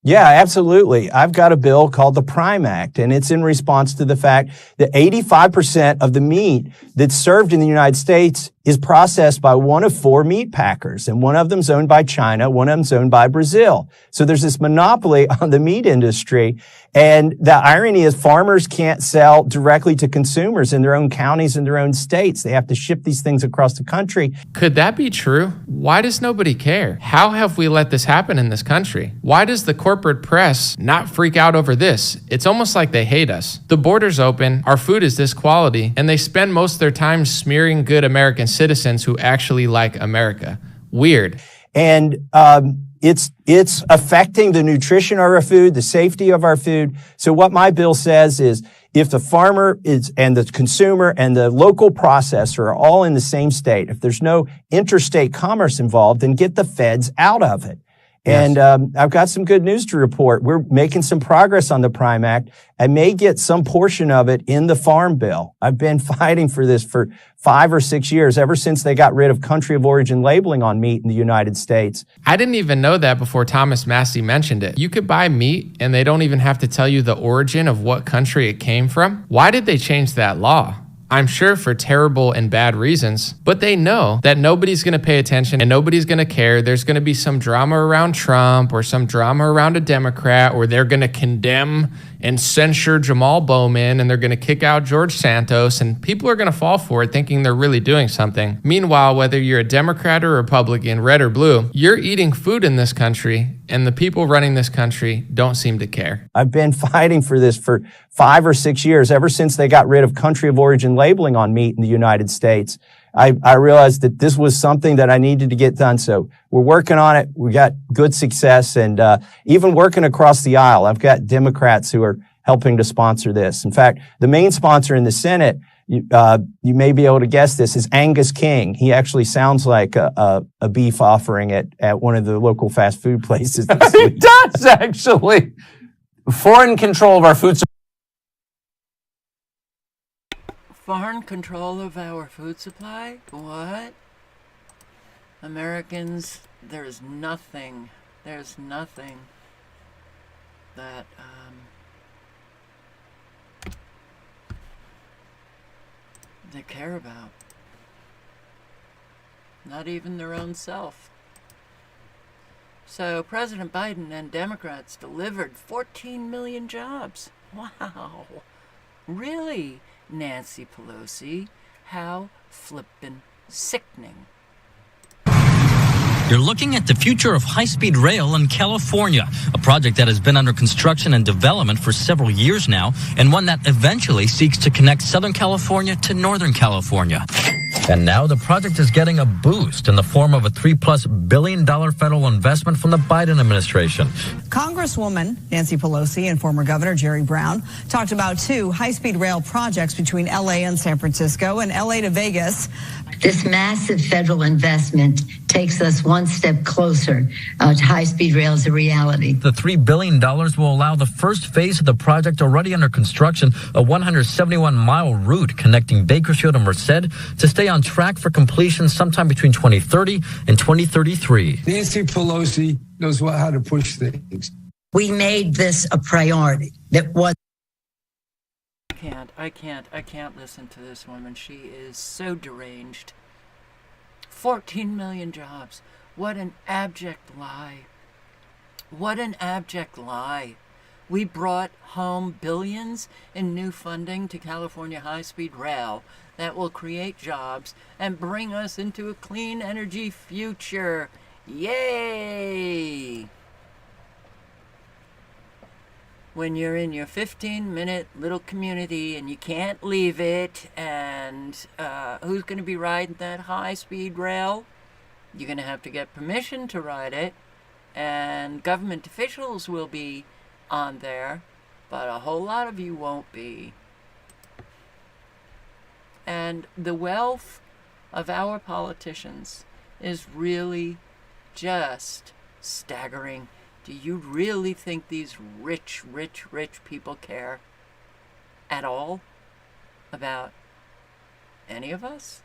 Yeah, absolutely. I've got a bill called the Prime Act, and it's in response to the fact that 85% of the meat that's served in the United States is processed by one of 4 meat packers, and one of them's owned by China, one of them's owned by Brazil. So there's this monopoly on the meat industry, and the irony is farmers can't sell directly to consumers in their own counties and their own states. They have to ship these things across the country. Could that be true? Why does nobody care? How have we let this happen in this country? Why does the corporate press not freak out over this? It's almost like they hate us. The border's open, our food is this quality, and they spend most of their time smearing good American citizens who actually like America. Weird. And it's affecting the nutrition of our food, the safety of our food. So what my bill says is, if the farmer is and the consumer and the local processor are all in the same state, if there's no interstate commerce involved, then get the feds out of it. And I've got some good news to report. We're making some progress on the Prime Act. I may get some portion of it in the Farm Bill. I've been fighting for this for 5 or 6 years, ever since they got rid of country of origin labeling on meat in the United States. I didn't even know that before Thomas Massey mentioned it. You could buy meat and they don't even have to tell you the origin of what country it came from. Why did they change that law? I'm sure for terrible and bad reasons, but they know that nobody's going to pay attention and nobody's going to care. There's going to be some drama around Trump or some drama around a Democrat, or they're going to condemn and censure Jamal Bowman and they're going to kick out George Santos, and people are going to fall for it thinking they're really doing something. Meanwhile, whether you're a Democrat or Republican, red or blue, you're eating food in this country and the people running this country don't seem to care. I've been fighting for this for 5 or 6 years, ever since they got rid of country of origin labeling on meat in the United States. I realized that this was something that I needed to get done. So we're working on it. We got good success, and even working across the aisle. I've got Democrats who are helping to sponsor this. In fact, the main sponsor in the Senate, you may be able to guess this, is Angus King. He actually sounds like a beef offering at one of the local fast food places. He does, actually. Foreign control of our food supply. Foreign control of our food supply? What? Americans, there's nothing that they care about. Not even their own self. So President Biden and Democrats delivered 14 million jobs. Wow. Really? Nancy Pelosi, how flippin' sickening. You're looking at the future of high-speed rail in California, a project that has been under construction and development for several years now, and one that eventually seeks to connect Southern California to Northern California. And now the project is getting a boost in the form of a $3+ billion federal investment from the Biden administration. Congresswoman Nancy Pelosi and former Governor Jerry Brown talked about 2 high-speed rail projects between LA and San Francisco and LA to Vegas. This massive federal investment takes us one step closer to high-speed rail as a reality. The $3 billion will allow the first phase of the project, already under construction, a 171-mile route connecting Bakersfield and Merced, to stay on track for completion sometime between 2030 and 2033. Nancy Pelosi knows how to push things. We made this a priority. That was. I can't listen to this woman. She is so deranged. 14 million jobs. What an abject lie. What an abject lie. We brought home billions in new funding to California high-speed rail that will create jobs and bring us into a clean energy future. Yay! When you're in your 15-minute little community and you can't leave it, and who's going to be riding that high-speed rail? You're going to have to get permission to ride it, and government officials will be on there, but a whole lot of you won't be. And the wealth of our politicians is really just staggering. Do you really think these rich people care at all about any of us?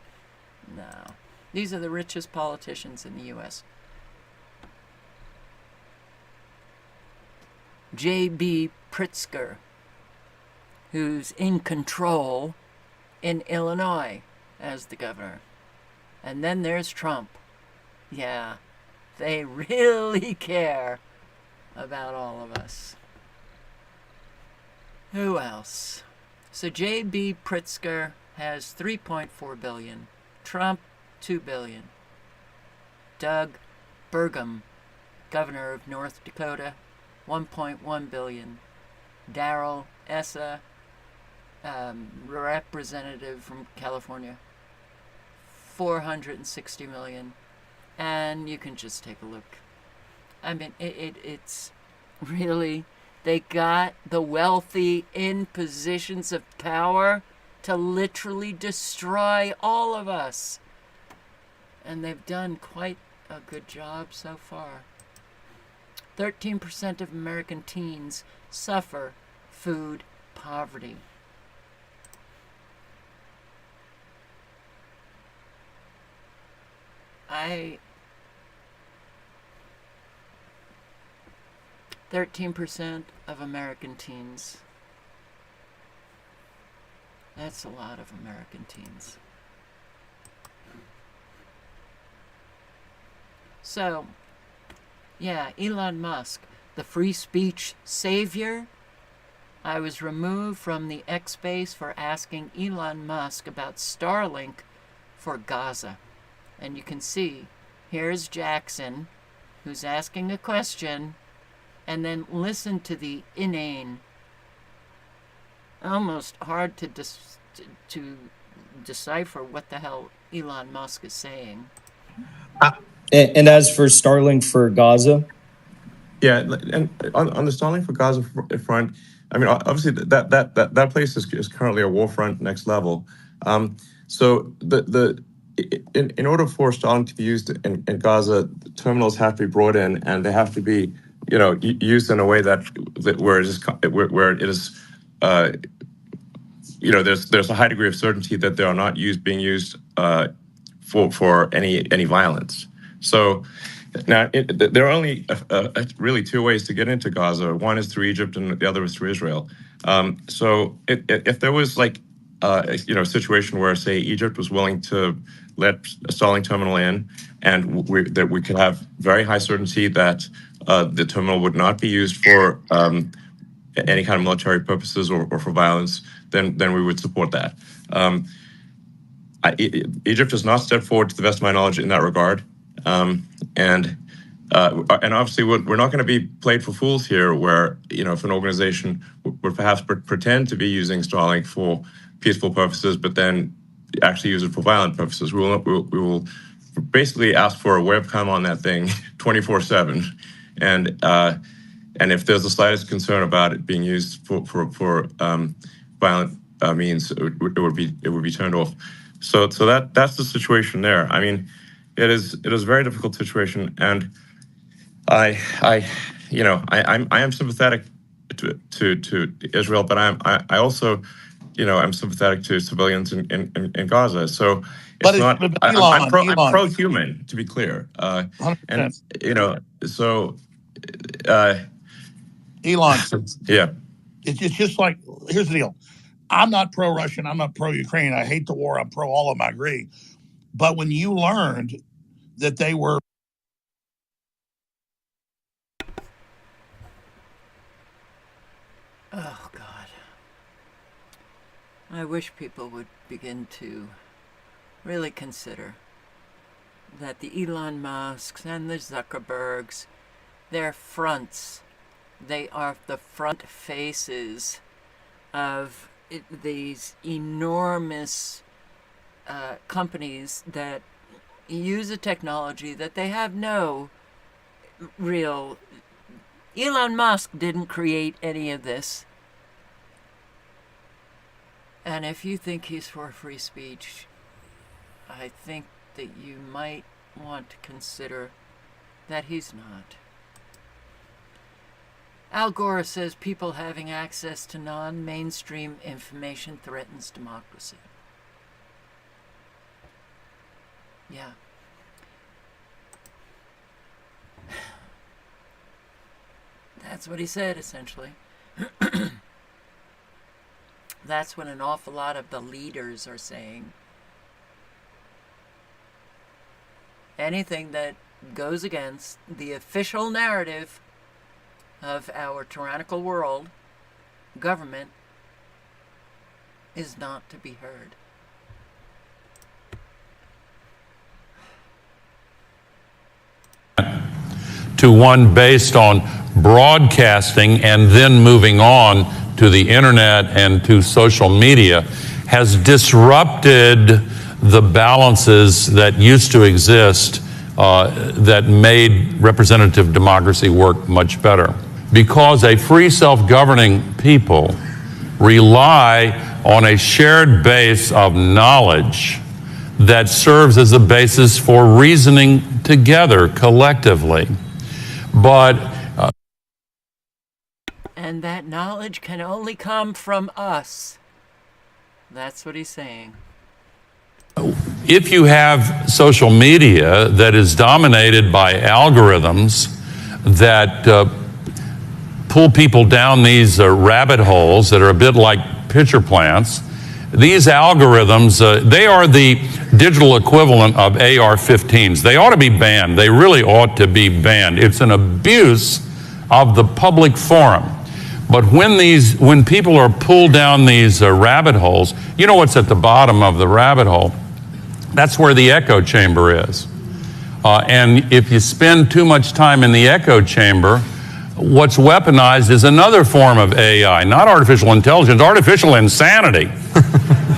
No. These are the richest politicians in the U.S. J.B. Pritzker, who's in control in Illinois as the governor. And then there's Trump. Yeah, they really care about all of us. Who else? So J.B. Pritzker has $3.4 billion. Trump, $2 billion. Doug Burgum, governor of North Dakota, $1.1 billion. Darrell Issa, representative from California, $460 million. And you can just take a look. I mean, it's really, they got the wealthy in positions of power to literally destroy all of us. And they've done quite a good job so far. 13% of American teens suffer food poverty. I 13% of American teens. That's a lot of American teens. So, yeah, Elon Musk, the free speech savior. I was removed from the X space for asking Elon Musk about Starlink for Gaza. And you can see, here's Jackson, who's asking a question, and then listen to the inane, almost hard to decipher what the hell Elon Musk is saying. And as for Starlink for Gaza? Yeah, and on the Starlink for Gaza front, I mean, obviously that place is currently a war front next level. So in order for Starlink to be used in Gaza, terminals have to be brought in, and they have to be, used in a way that where it is, there's a high degree of certainty that they are not being used for any violence. So now there are only really two ways to get into Gaza. One is through Egypt, and the other is through Israel. So if there was a situation where, say, Egypt was willing to let a Starlink terminal in, and that we could have very high certainty that the terminal would not be used for any kind of military purposes or for violence, then we would support that. Egypt has not stepped forward, to the best of my knowledge, in that regard. And obviously we're not going to be played for fools here, where, if an organization would perhaps pretend to be using Starlink for peaceful purposes, but then actually use it for violent purposes. We will basically ask for a webcam on that thing 24/7. And if there's the slightest concern about it being used for violent means, it would be turned off. So that's the situation there. I mean, it is a very difficult situation, and I am sympathetic to Israel, but I also I'm sympathetic to civilians in Gaza. So it's I'm pro-human, to be clear. And so Elon. Yeah. It's just like, here's the deal. I'm not pro-Russian. I'm not pro-Ukraine. I hate the war. I'm pro all of them. I agree. But when you learned that they were... Oh, God. I wish people would begin to really consider that the Elon Musks and the Zuckerbergs, they're fronts. They are the front faces of these enormous companies that use a technology that they have no real... Elon Musk didn't create any of this. And if you think he's for free speech, I think that you might want to consider that he's not. Al Gore says people having access to non-mainstream information threatens democracy. Yeah. That's what he said, essentially. That's what an awful lot of the leaders are saying. Anything that goes against the official narrative of our tyrannical world, government, is not to be heard. To one based on broadcasting and then moving on to the internet and to social media has disrupted the balances that used to exist that made representative democracy work much better. Because a free self-governing people rely on a shared base of knowledge that serves as a basis for reasoning together collectively. But And that knowledge can only come from us. That's what he's saying. If you have social media that is dominated by algorithms that pull people down these rabbit holes that are a bit like pitcher plants, these algorithms, they are the digital equivalent of AR-15s. They ought to be banned. They really ought to be banned. It's an abuse of the public forum. But when people are pulled down these rabbit holes, you know what's at the bottom of the rabbit hole? That's where the echo chamber is. And if you spend too much time in the echo chamber, what's weaponized is another form of AI, not artificial intelligence, artificial insanity.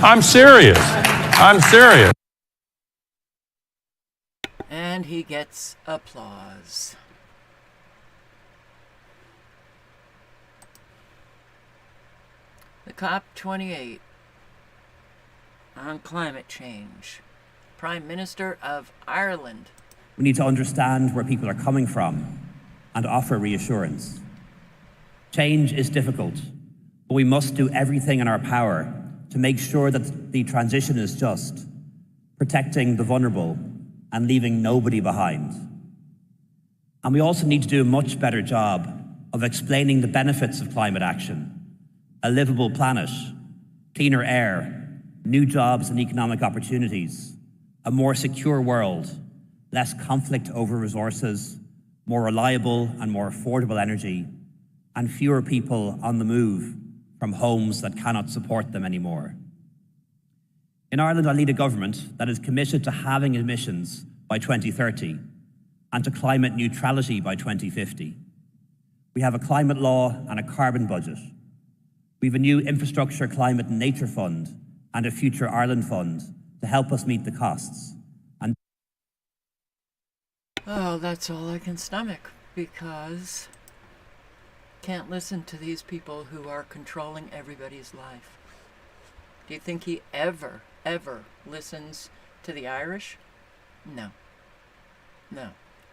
I'm serious. I'm serious. And he gets applause. The COP28 on climate change. Prime Minister of Ireland. We need to understand where people are coming from and offer reassurance. Change is difficult, but we must do everything in our power to make sure that the transition is just, protecting the vulnerable and leaving nobody behind. And we also need to do a much better job of explaining the benefits of climate action: a livable planet, cleaner air, new jobs and economic opportunities, a more secure world, less conflict over resources, more reliable and more affordable energy, and fewer people on the move from homes that cannot support them anymore. In Ireland, I lead a government that is committed to halving emissions by 2030 and to climate neutrality by 2050. We have a climate law and a carbon budget. We have a new infrastructure, climate and nature fund and a future Ireland fund to help us meet the costs. And oh, that's all I can stomach, because can't listen to these people who are controlling everybody's life. Do you think he ever listens to the Irish? No. No.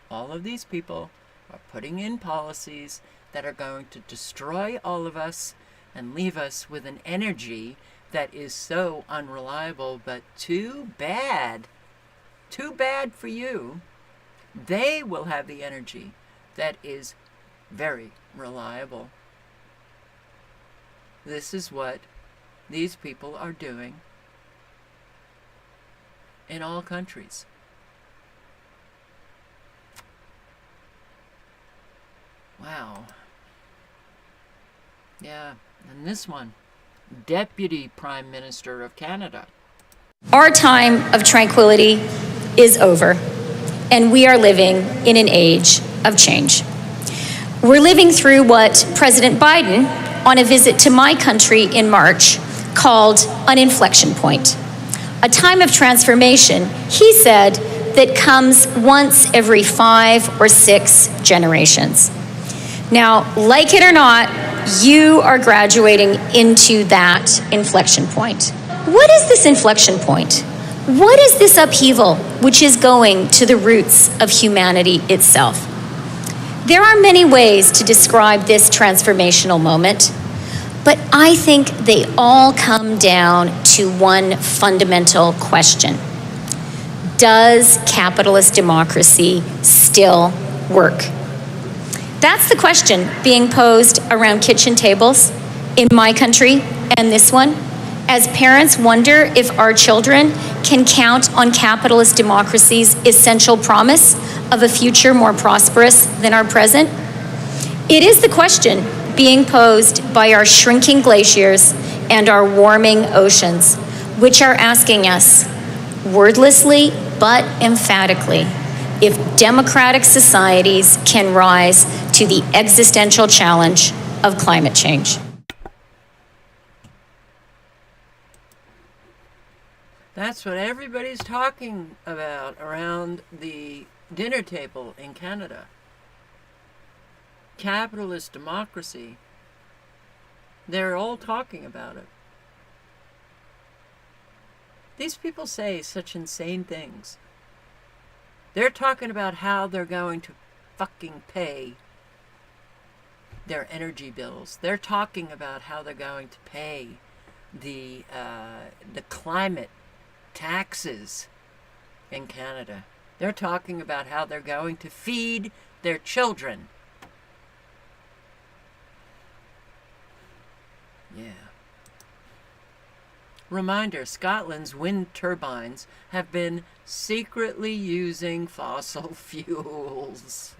All of these people are putting in policies that are going to destroy all of us and leave us with an energy that is so unreliable, but too bad. Too bad for you. They will have the energy that is very reliable. This is what these people are doing in all countries. Wow. Yeah, and this one, Deputy Prime Minister of Canada. Our time of tranquility is over, and we are living in an age of change. We're living through what President Biden, on a visit to my country in March, called an inflection point. A time of transformation, he said, that comes once every 5 or 6 generations. Now, like it or not, you are graduating into that inflection point. What is this inflection point? What is this upheaval which is going to the roots of humanity itself? There are many ways to describe this transformational moment, but I think they all come down to one fundamental question. Does capitalist democracy still work? That's the question being posed around kitchen tables in my country and this one, as parents wonder if our children can count on capitalist democracy's essential promise of a future more prosperous than our present. It is the question being posed by our shrinking glaciers and our warming oceans, which are asking us, wordlessly but emphatically, if democratic societies can rise to the existential challenge of climate change. That's what everybody's talking about around the dinner table in Canada. Capitalist democracy. They're all talking about it. These people say such insane things. They're talking about how they're going to fucking pay their energy bills. They're talking about how they're going to pay the climate taxes in Canada. They're talking about how they're going to feed their children. Yeah. Reminder, Scotland's wind turbines have been secretly using fossil fuels.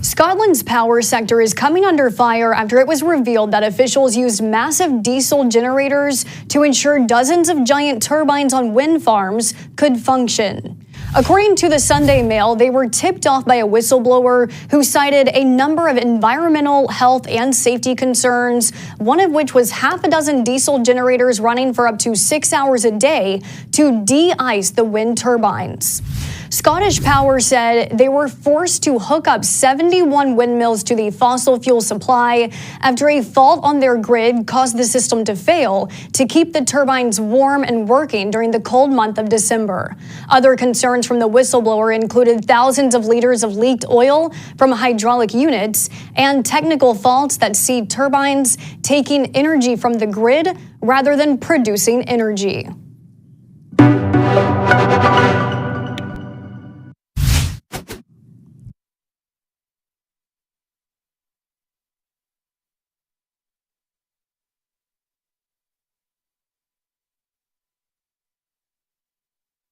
Scotland's power sector is coming under fire after it was revealed that officials used massive diesel generators to ensure dozens of giant turbines on wind farms could function. According to the Sunday Mail, they were tipped off by a whistleblower who cited a number of environmental, health, and safety concerns, one of which was half a dozen diesel generators running for up to 6 hours a day to de-ice the wind turbines. Scottish Power said they were forced to hook up 71 windmills to the fossil fuel supply after a fault on their grid caused the system to fail to keep the turbines warm and working during the cold month of December. Other concerns from the whistleblower included thousands of liters of leaked oil from hydraulic units and technical faults that see turbines taking energy from the grid rather than producing energy.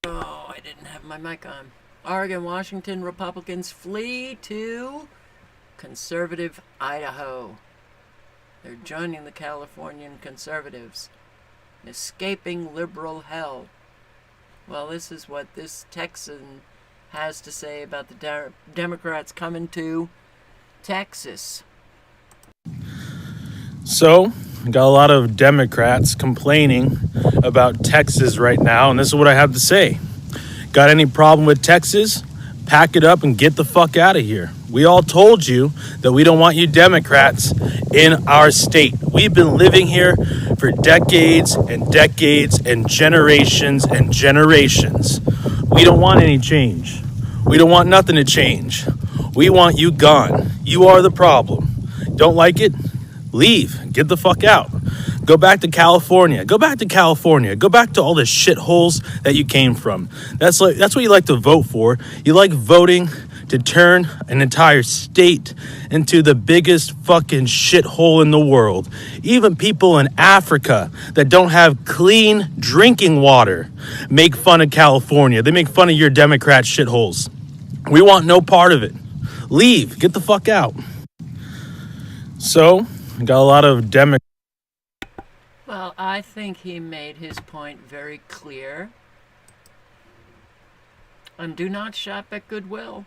Oh, I didn't have my mic on. Oregon, Washington Republicans flee to conservative Idaho. They're joining the Californian conservatives, escaping liberal hell. Well, this is what this Texan has to say about the Democrats coming to Texas. So, got a lot of Democrats complaining about Texas right now, and this is what I have to say. Got any problem with Texas? Pack it up and get the fuck out of here. We all told you that we don't want you Democrats in our state. We've been living here for decades and decades and generations and generations. We don't want any change. We don't want nothing to change. We want you gone. You are the problem. Don't like it? Leave. Get the fuck out. Go back to California. Go back to California. Go back to all the shitholes that you came from. That's what you like to vote for. You like voting to turn an entire state into the biggest fucking shithole in the world. Even people in Africa that don't have clean drinking water make fun of California. They make fun of your Democrat shitholes. We want no part of it. Leave. Get the fuck out. So, got a lot of Democrats. Well, I think he made his point very clear. And do not shop at Goodwill.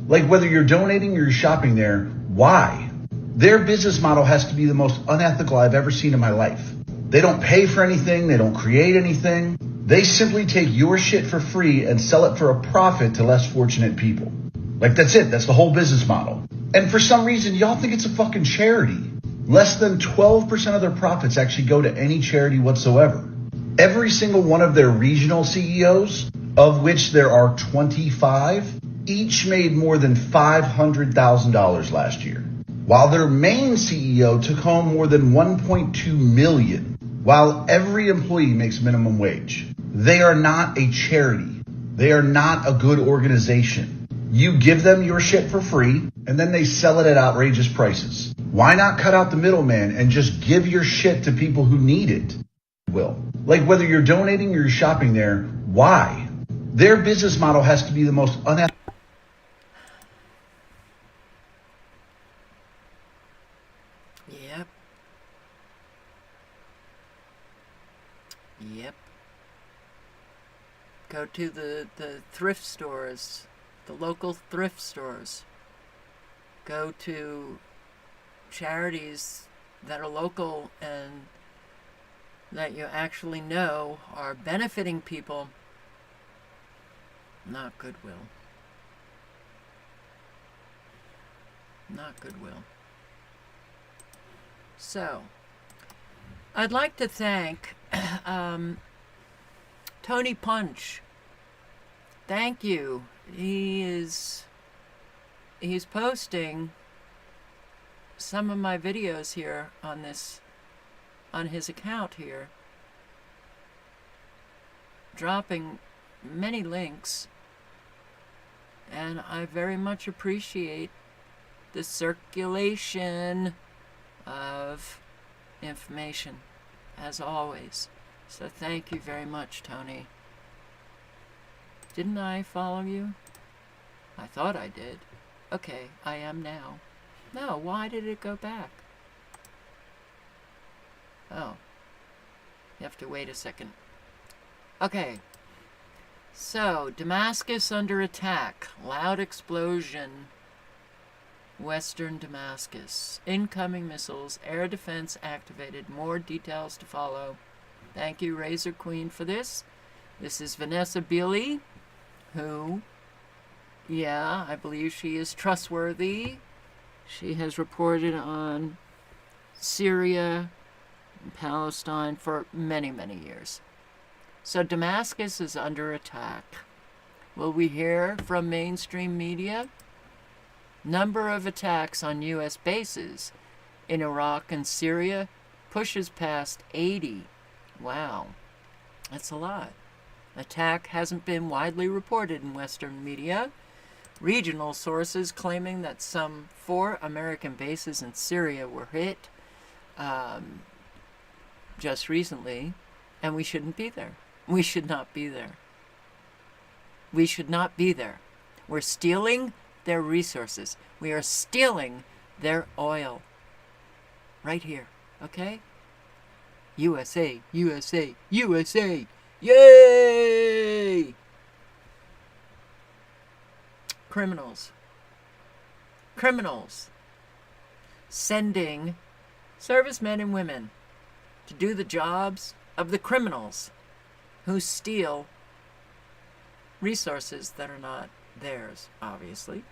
Like whether you're donating or you're shopping there, why? Their business model has to be the most unethical I've ever seen in my life. They don't pay for anything. They don't create anything. They simply take your shit for free and sell it for a profit to less fortunate people. Like that's it. That's the whole business model. And for some reason, y'all think it's a fucking charity. Less than 12% of their profits actually go to any charity whatsoever. Every single one of their regional CEOs, of which there are 25, each made more than $500,000 last year. While their main CEO took home more than $1.2 million, while every employee makes minimum wage. They are not a charity. They are not a good organization. You give them your shit for free, and then they sell it at outrageous prices. Why not cut out the middleman and just give your shit to people who need it? Like whether you're donating or you're shopping there, why? Their business model has to be the most unethical. Yep. Yep. Go to the thrift stores, the local thrift stores. Go to charities that are local and that you actually know are benefiting people, not Goodwill. Not Goodwill. So, I'd like to thank Tony Punch. Thank you. He is he's posting some of my videos here on his account here, dropping many links, and I very much appreciate the circulation of information, as always. So thank you very much, Tony. Didn't I follow you? I thought I did. Okay, I am now. No, why did it go back? Oh. You have to wait a second. Okay. So, Damascus under attack. Loud explosion. Western Damascus. Incoming missiles. Air defense activated. More details to follow. Thank you, Razor Queen, for this. This is Vanessa Beeley, who, yeah, I believe she is trustworthy. She has reported on Syria and Palestine for many, many years. So Damascus is under attack. Will we hear from mainstream media? Number of attacks on U.S. bases in Iraq and Syria pushes past 80. Wow, that's a lot. Attack hasn't been widely reported in Western media. Regional sources claiming that some 4 American bases in Syria were hit just recently, and we shouldn't be there. We should not be there. We should not be there. We're stealing their resources. We are stealing their oil. Right here, okay? USA, USA, USA! Yay! Criminals. Criminals. Sending servicemen and women to do the jobs of the criminals who steal resources that are not theirs, obviously.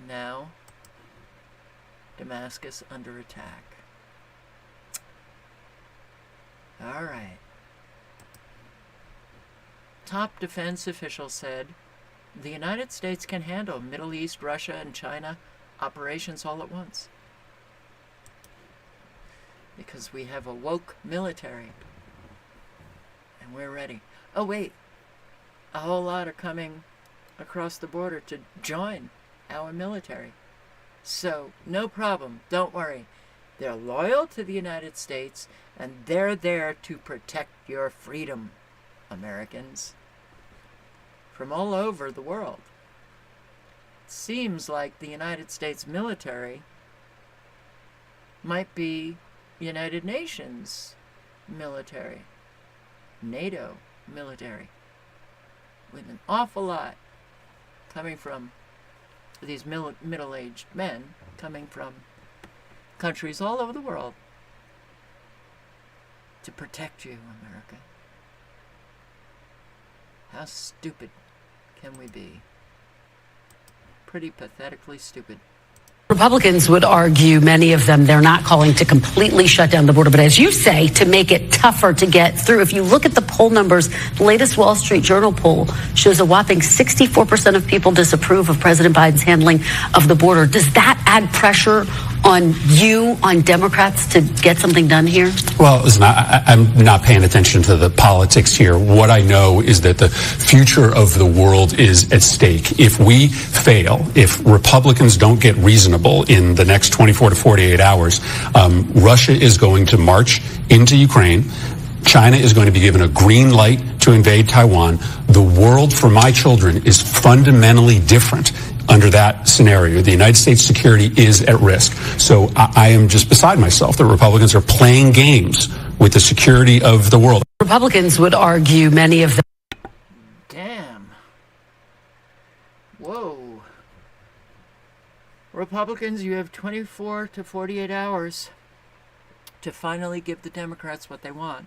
Now, Damascus under attack. All right. Top defense official said, the United States can handle Middle East, Russia, and China operations all at once. Because we have a woke military. And we're ready. Oh, wait. A whole lot are coming across the border to join our military. So, no problem. Don't worry. They're loyal to the United States, and they're there to protect your freedom, Americans. From all over the world. It seems like the United States military might be United Nations military, NATO military, with an awful lot coming from these middle-aged men coming from countries all over the world to protect you, America. How stupid can we be? Pretty pathetically stupid. Republicans would argue, many of them, they're not calling to completely shut down the border, but as you say, to make it tougher to get through. If you look at the poll numbers, the latest Wall Street Journal poll shows a whopping 64% of people disapprove of President Biden's handling of the border. Does that add pressure on you, on Democrats, to get something done here? Well, listen, I'm not paying attention to the politics here. What I know is that the future of the world is at stake. If we fail, if Republicans don't get reasonable in the next 24 to 48 hours, Russia is going to march into Ukraine. China is going to be given a green light to invade Taiwan. The world for my children is fundamentally different under that scenario. The United States security is at risk. So I am just beside myself that Republicans are playing games with the security of the world. Republicans would argue, many of them. Damn. Whoa. Republicans, you have 24 to 48 hours to finally give the Democrats what they want,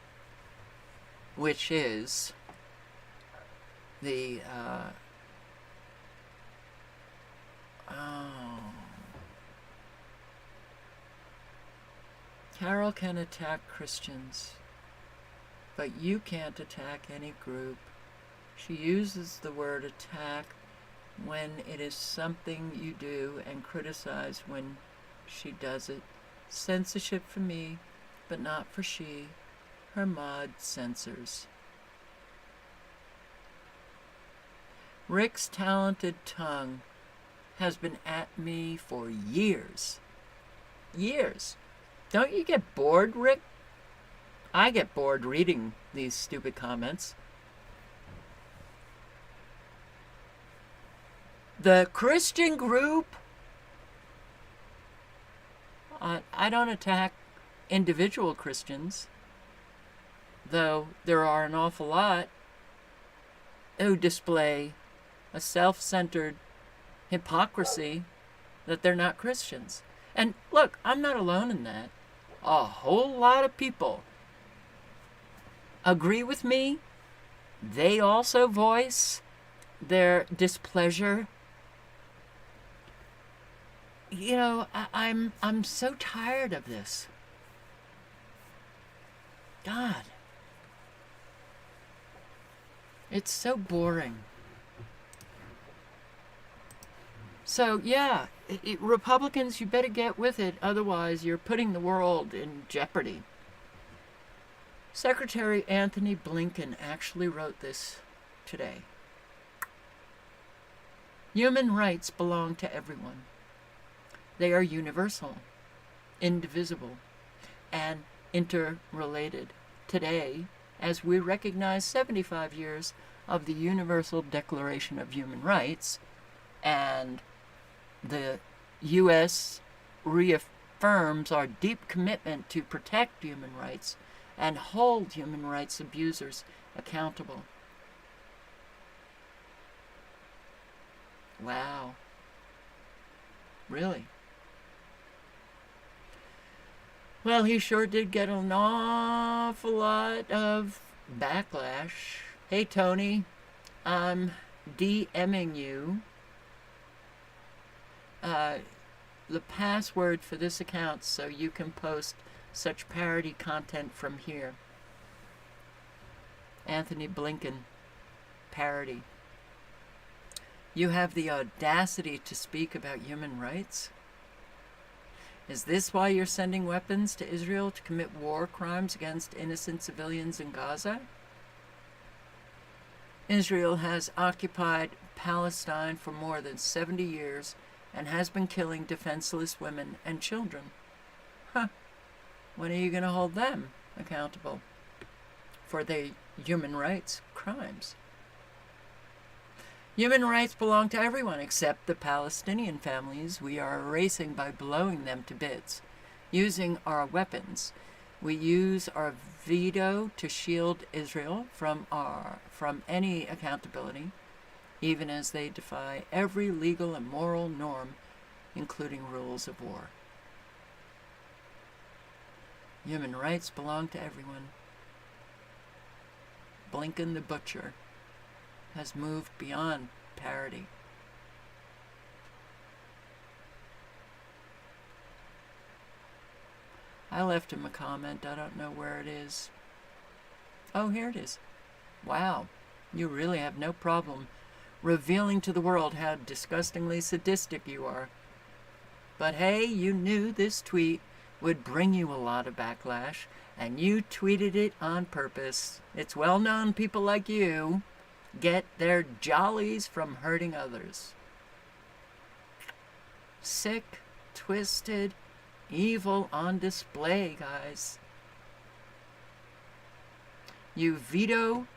which is the Carol can attack Christians, but you can't attack any group. She uses the word attack when it is something you do and criticize when she does it. Censorship for me, but not for she. Her mod censors. Rick's talented tongue has been at me for years. Years. Don't you get bored, Rick? I get bored reading these stupid comments. The Christian group, I don't attack individual Christians, though there are an awful lot who display a self-centered hypocrisy that they're not Christians. And look, I'm not alone in that. A whole lot of people agree with me. They also voice their displeasure. You know, I'm so tired of this. God. It's so boring. So, yeah, Republicans, you better get with it, otherwise you're putting the world in jeopardy. Secretary Anthony Blinken actually wrote this today. Human rights belong to everyone. They are universal, indivisible, and interrelated. Today, as we recognize 75 years of the Universal Declaration of Human Rights, and the U.S. reaffirms our deep commitment to protect human rights and hold human rights abusers accountable. Wow. Really? Well, he sure did get an awful lot of backlash. Hey, Tony, I'm DMing you. The password for this account so you can post such parody content from here. Anthony Blinken, parody. You have the audacity to speak about human rights? Is this why you're sending weapons to Israel to commit war crimes against innocent civilians in Gaza? Israel has occupied Palestine for more than 70 years and has been killing defenseless women and children. Huh. When are you going to hold them accountable for their human rights crimes? Human rights belong to everyone except the Palestinian families we are erasing by blowing them to bits. Using our weapons, we use our veto to shield Israel from any accountability, even as they defy every legal and moral norm, including rules of war. Human rights belong to everyone. Blinken the Butcher has moved beyond parody. I left him a comment. I don't know where it is. Oh, here it is. Wow. You really have no problem revealing to the world how disgustingly sadistic you are. But hey, you knew this tweet would bring you a lot of backlash, and you tweeted it on purpose. It's well known people like you get their jollies from hurting others. Sick, twisted, evil on display, guys. You veto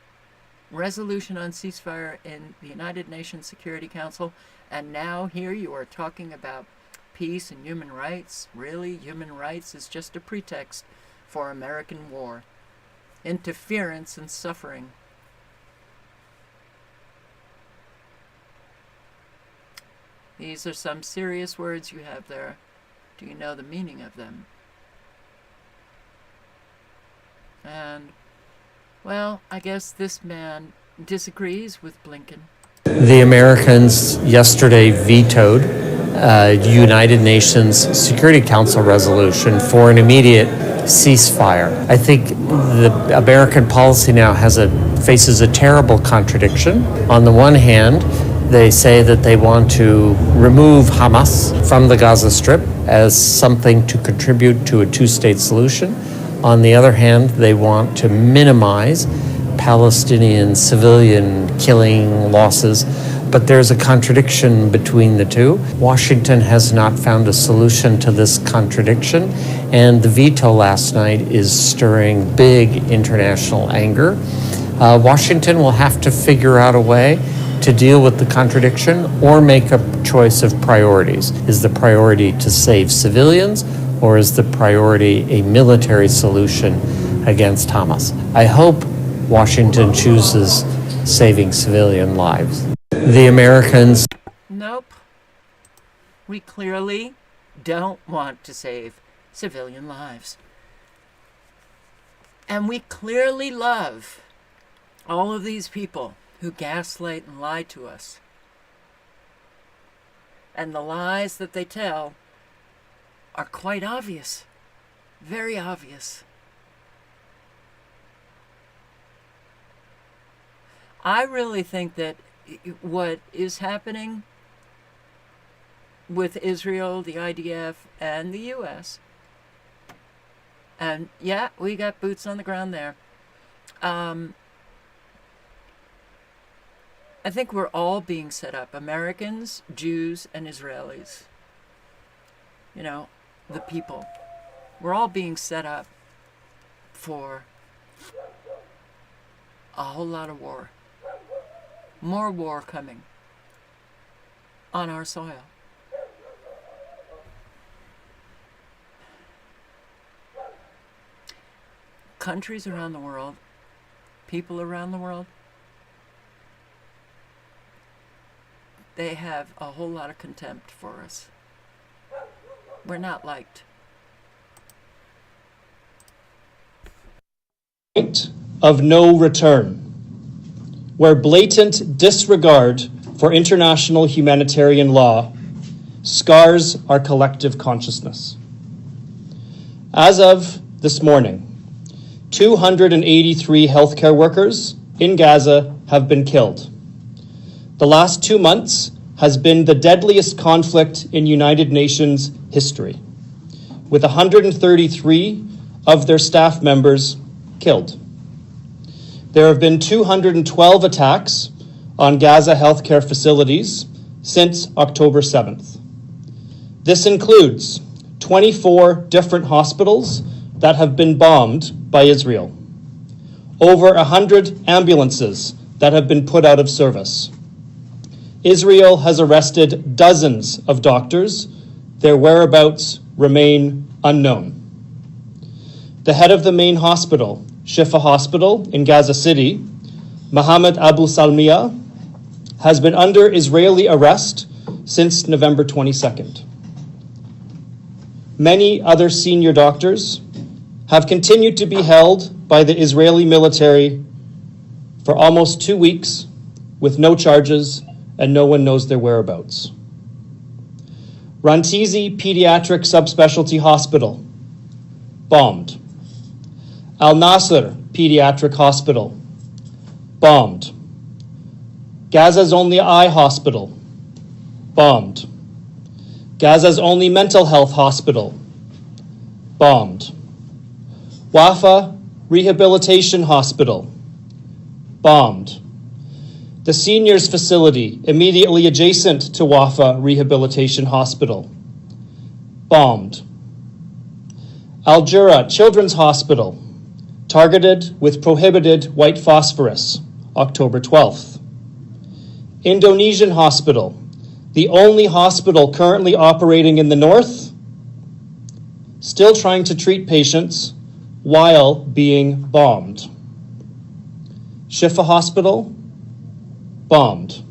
resolution on ceasefire in the United Nations Security Council, and now here you are talking about peace and human rights. Really, human rights is just a pretext for American war, interference and suffering. These are some serious words you have there. Do you know the meaning of them? And, well, I guess this man disagrees with Blinken. The Americans yesterday vetoed a United Nations Security Council resolution for an immediate ceasefire. I think the American policy now faces a terrible contradiction. On the one hand, They say that they want to remove Hamas from the Gaza Strip as something to contribute to a two-state solution. On the other hand, they want to minimize Palestinian civilian killing losses, but there's a contradiction between the two. Washington has not found a solution to this contradiction, and the veto last night is stirring big international anger. Washington will have to figure out a way to deal with the contradiction or make a choice of priorities. Is the priority to save civilians, or is the priority a military solution against Hamas? I hope Washington chooses saving civilian lives. The Americans. Nope. We clearly don't want to save civilian lives. And we clearly love all of these people who gaslight and lie to us. And the lies that they tell are quite obvious. Very obvious. I really think that what is happening with Israel, the IDF, and the U.S., and yeah, we got boots on the ground there. I think we're all being set up, Americans, Jews, and Israelis. You know, the people. We're all being set up for a whole lot of war. More war coming on our soil. Countries around the world, people around the world, they have a whole lot of contempt for us. We're not liked. Point of no return, where blatant disregard for international humanitarian law scars our collective consciousness. As of this morning, 283 healthcare workers in Gaza have been killed. The last 2 months has been the deadliest conflict in United Nations history, with 133 of their staff members killed. There have been 212 attacks on Gaza healthcare facilities since October 7th. This includes 24 different hospitals that have been bombed by Israel, over 100 ambulances that have been put out of service. Israel has arrested dozens of doctors. Their whereabouts remain unknown. The head of the main hospital, Shifa Hospital in Gaza City, Mohammed Abu Salmiya, has been under Israeli arrest since November 22nd. Many other senior doctors have continued to be held by the Israeli military for almost 2 weeks with no charges, and no one knows their whereabouts. Rantizi Pediatric Subspecialty Hospital, bombed. Al Nasser Pediatric Hospital, bombed. Gaza's only eye hospital, bombed. Gaza's only mental health hospital, bombed. Wafa Rehabilitation Hospital, bombed. The seniors facility immediately adjacent to Wafa Rehabilitation Hospital, bombed. Al Jura Children's Hospital, targeted with prohibited white phosphorus, October 12th. Indonesian Hospital, the only hospital currently operating in the north, still trying to treat patients while being bombed. Shifa Hospital, bombed.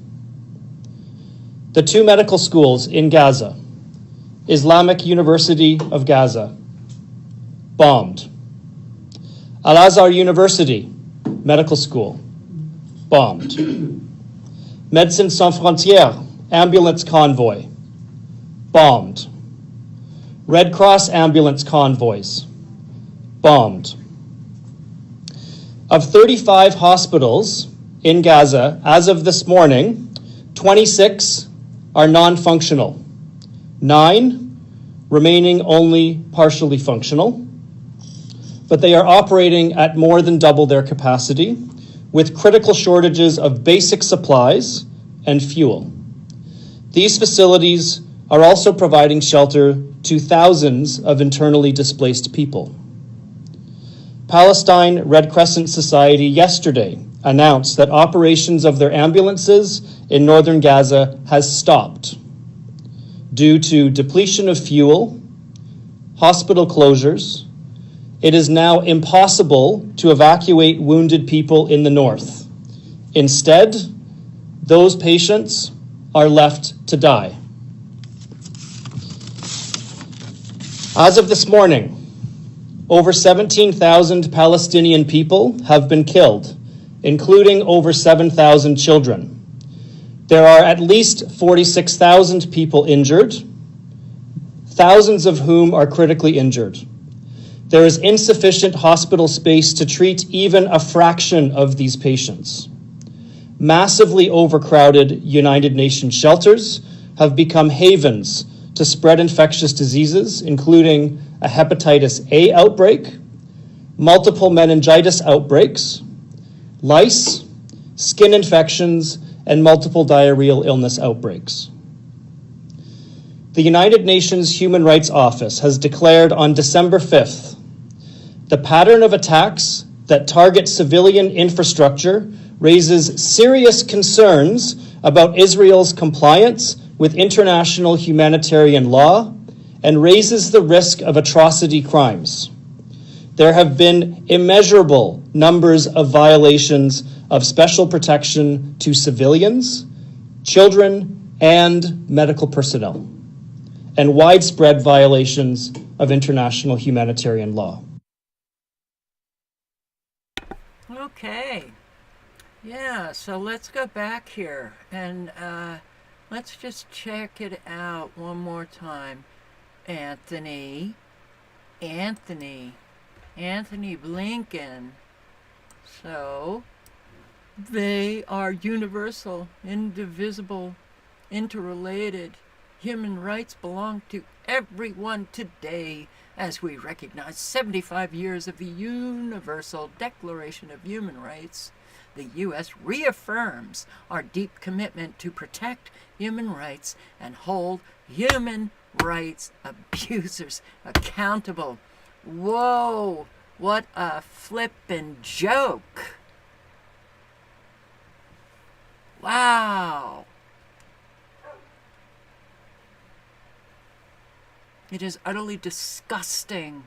The 2 medical schools in Gaza, Islamic University of Gaza, bombed. Al-Azhar University Medical School, bombed. Médecins Sans Frontières ambulance convoy, bombed. Red Cross ambulance convoys, bombed. Of 35 hospitals in Gaza, as of this morning, 26 are non-functional, 9 remaining only partially functional, but they are operating at more than double their capacity with critical shortages of basic supplies and fuel. These facilities are also providing shelter to thousands of internally displaced people. Palestine Red Crescent Society yesterday announced that operations of their ambulances in northern Gaza has stopped due to depletion of fuel, hospital closures. It is now impossible to evacuate wounded people in the north. Instead, those patients are left to die. As of this morning, over 17,000 Palestinian people have been killed, including over 7,000 children. There are at least 46,000 people injured, thousands of whom are critically injured. There is insufficient hospital space to treat even a fraction of these patients. Massively overcrowded United Nations shelters have become havens to spread infectious diseases, including a hepatitis A outbreak, multiple meningitis outbreaks, lice, skin infections, and multiple diarrheal illness outbreaks. The United Nations Human Rights Office has declared on December 5th, the pattern of attacks that target civilian infrastructure raises serious concerns about Israel's compliance with international humanitarian law and raises the risk of atrocity crimes. There have been immeasurable numbers of violations of special protection to civilians, children, and medical personnel, and widespread violations of international humanitarian law. Okay. Yeah, so let's go back here and let's just check it out one more time. Anthony Blinken. So, they are universal, indivisible, interrelated. Human rights belong to everyone today as we recognize 75 years of the Universal Declaration of Human Rights. The U.S. reaffirms our deep commitment to protect human rights and hold human rights abusers accountable. Whoa, what a flippin' joke. Wow. It is utterly disgusting.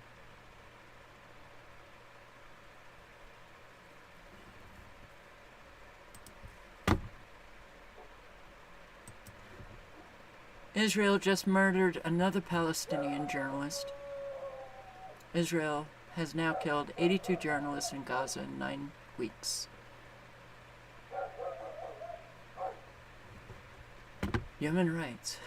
Israel just murdered another Palestinian journalist. Israel has now killed 82 journalists in Gaza in 9 weeks. Human rights.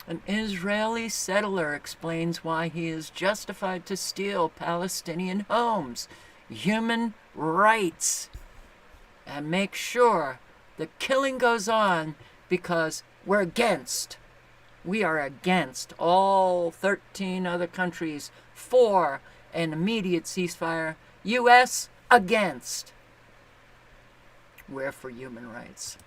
An Israeli settler explains why he is justified to steal Palestinian homes. Human rights. And make sure the killing goes on because we are against all 13 other countries for an immediate ceasefire. U.S. against. We're for human rights.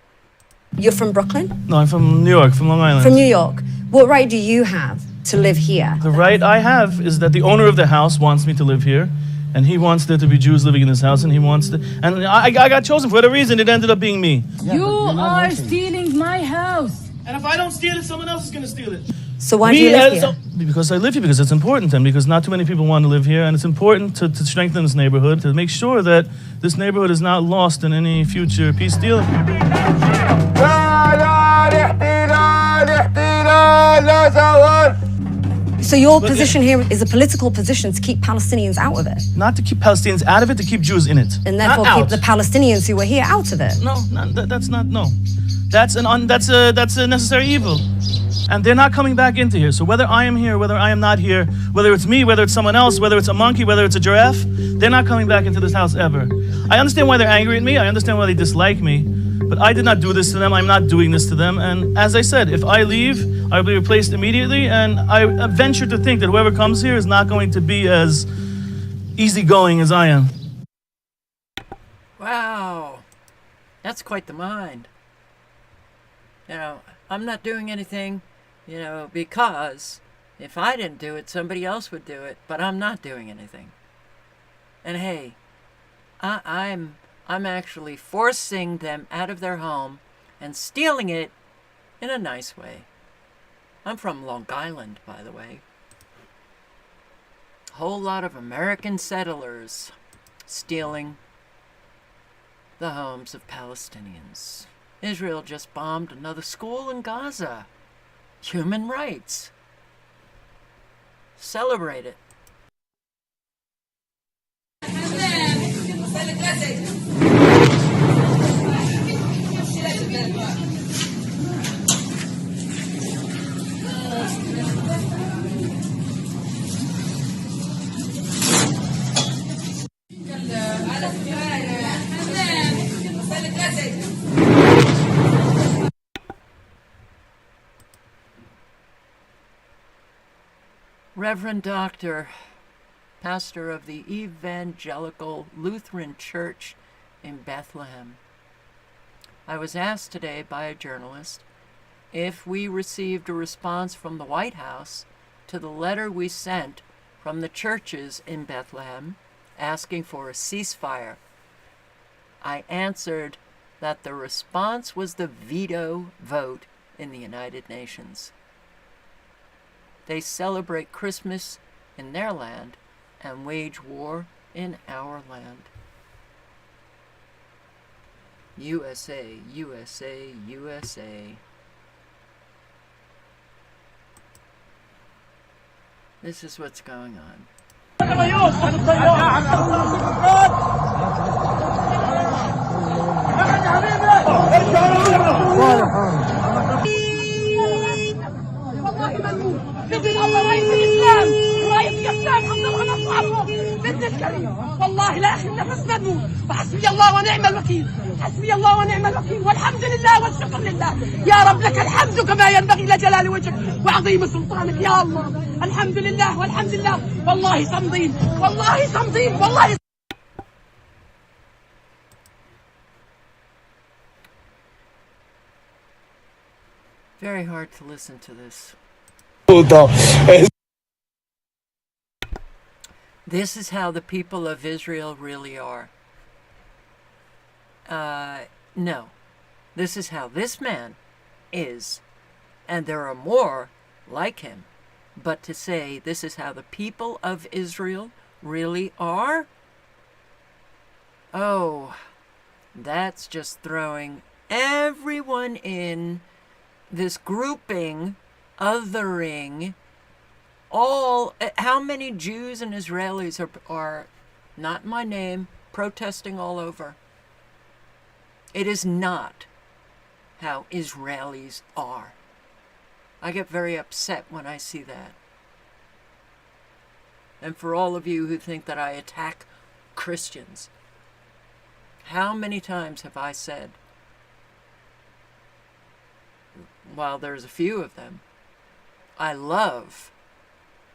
You're from Brooklyn? No, I'm from New York, from Long Island. From New York. What right do you have to live here? The right I have is that the owner of the house wants me to live here, and he wants there to be Jews living in this house, and he wants to. And I got chosen for whatever reason. It ended up being me. You are stealing my house. And if I don't steal it, someone else is going to steal it. So why do you live here? Because I live here, because it's important, and because not too many people want to live here, and it's important to strengthen this neighborhood, to make sure that this neighborhood is not lost in any future peace deal. So your position here is a political position to keep Palestinians out of it? Not to keep Palestinians out of it, to keep Jews in it. And therefore keep the Palestinians who are here out of it? No, that's not, no. That's a necessary evil. And they're not coming back into here. So whether I am here, whether I am not here, whether it's me, whether it's someone else, whether it's a monkey, whether it's a giraffe, they're not coming back into this house ever. I understand why they're angry at me. I understand why they dislike me. But I did not do this to them. I'm not doing this to them. And as I said, if I leave, I'll be replaced immediately. And I venture to think that whoever comes here is not going to be as easygoing as I am. Wow. That's quite the mind. You know, I'm not doing anything, you know, because if I didn't do it, somebody else would do it, but I'm not doing anything. And hey, I'm actually forcing them out of their home and stealing it in a nice way. I'm from Long Island, by the way. Whole lot of American settlers stealing the homes of Palestinians. Israel just bombed another school in Gaza. Human rights. Celebrate it. Reverend Doctor, pastor of the Evangelical Lutheran Church in Bethlehem. I was asked today by a journalist if we received a response from the White House to the letter we sent from the churches in Bethlehem asking for a ceasefire. I answered that the response was the veto vote in the United Nations. They celebrate Christmas in their land and wage war in our land. USA, USA, USA. This is what's going on. بدنا الله رئيس الاسلام رئيس الاسلام حتى الله نصعبه بدنا الكريم والله لا اخي النفس مذموم وحسبي الله ونعم الوكيل حسبي الله ونعم الوكيل والحمد لله والشكر لله يا رب لك الحمد كما ينبغي لجلال وجهك وعظيم سلطانك يا الله الحمد لله والحمد لله والله صمدين والله صمدين والله. Very hard to listen to this. This is how the people of Israel really are. No. This is how this man is. And there are more like him. But to say this is how the people of Israel really are? Oh, that's just throwing everyone in this grouping, othering, all. How many Jews and Israelis are not in my name, protesting all over? It is not how Israelis are. I get very upset when I see that. And for all of you who think that I attack Christians, how many times have I said, while there's a few of them, I love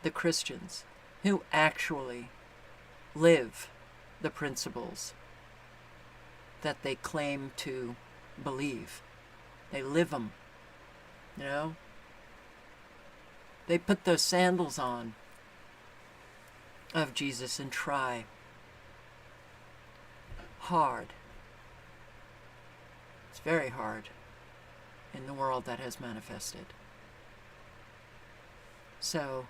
the Christians who actually live the principles that they claim to believe. They live them, you know? They put those sandals on of Jesus and try hard. It's very hard in the world that has manifested. So,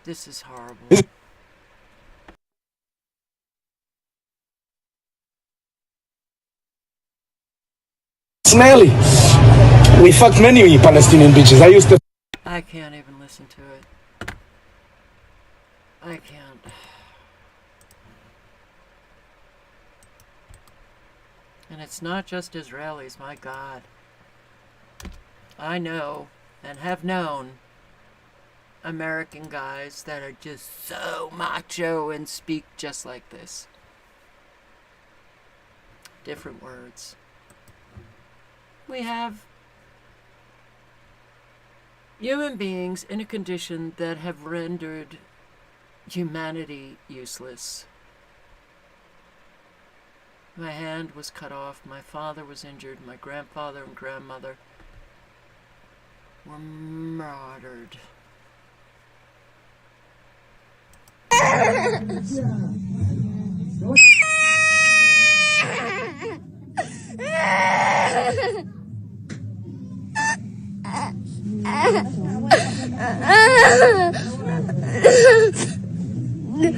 this is horrible. Smelly. We fucked many Palestinian bitches. I can't even listen to it. I can't. And it's not just Israelis, my God. I know and have known American guys that are just so macho and speak just like this. different words. We have human beings in a condition that have rendered humanity useless. My hand was cut off, my father was injured, my grandfather and grandmother were murdered.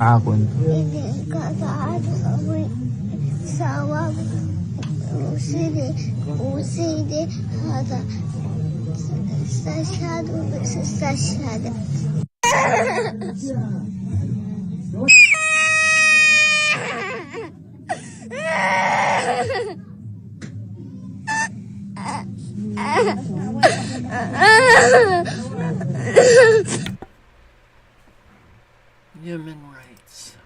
عفوا وسيدي هذا استشهد استشهد Human rights.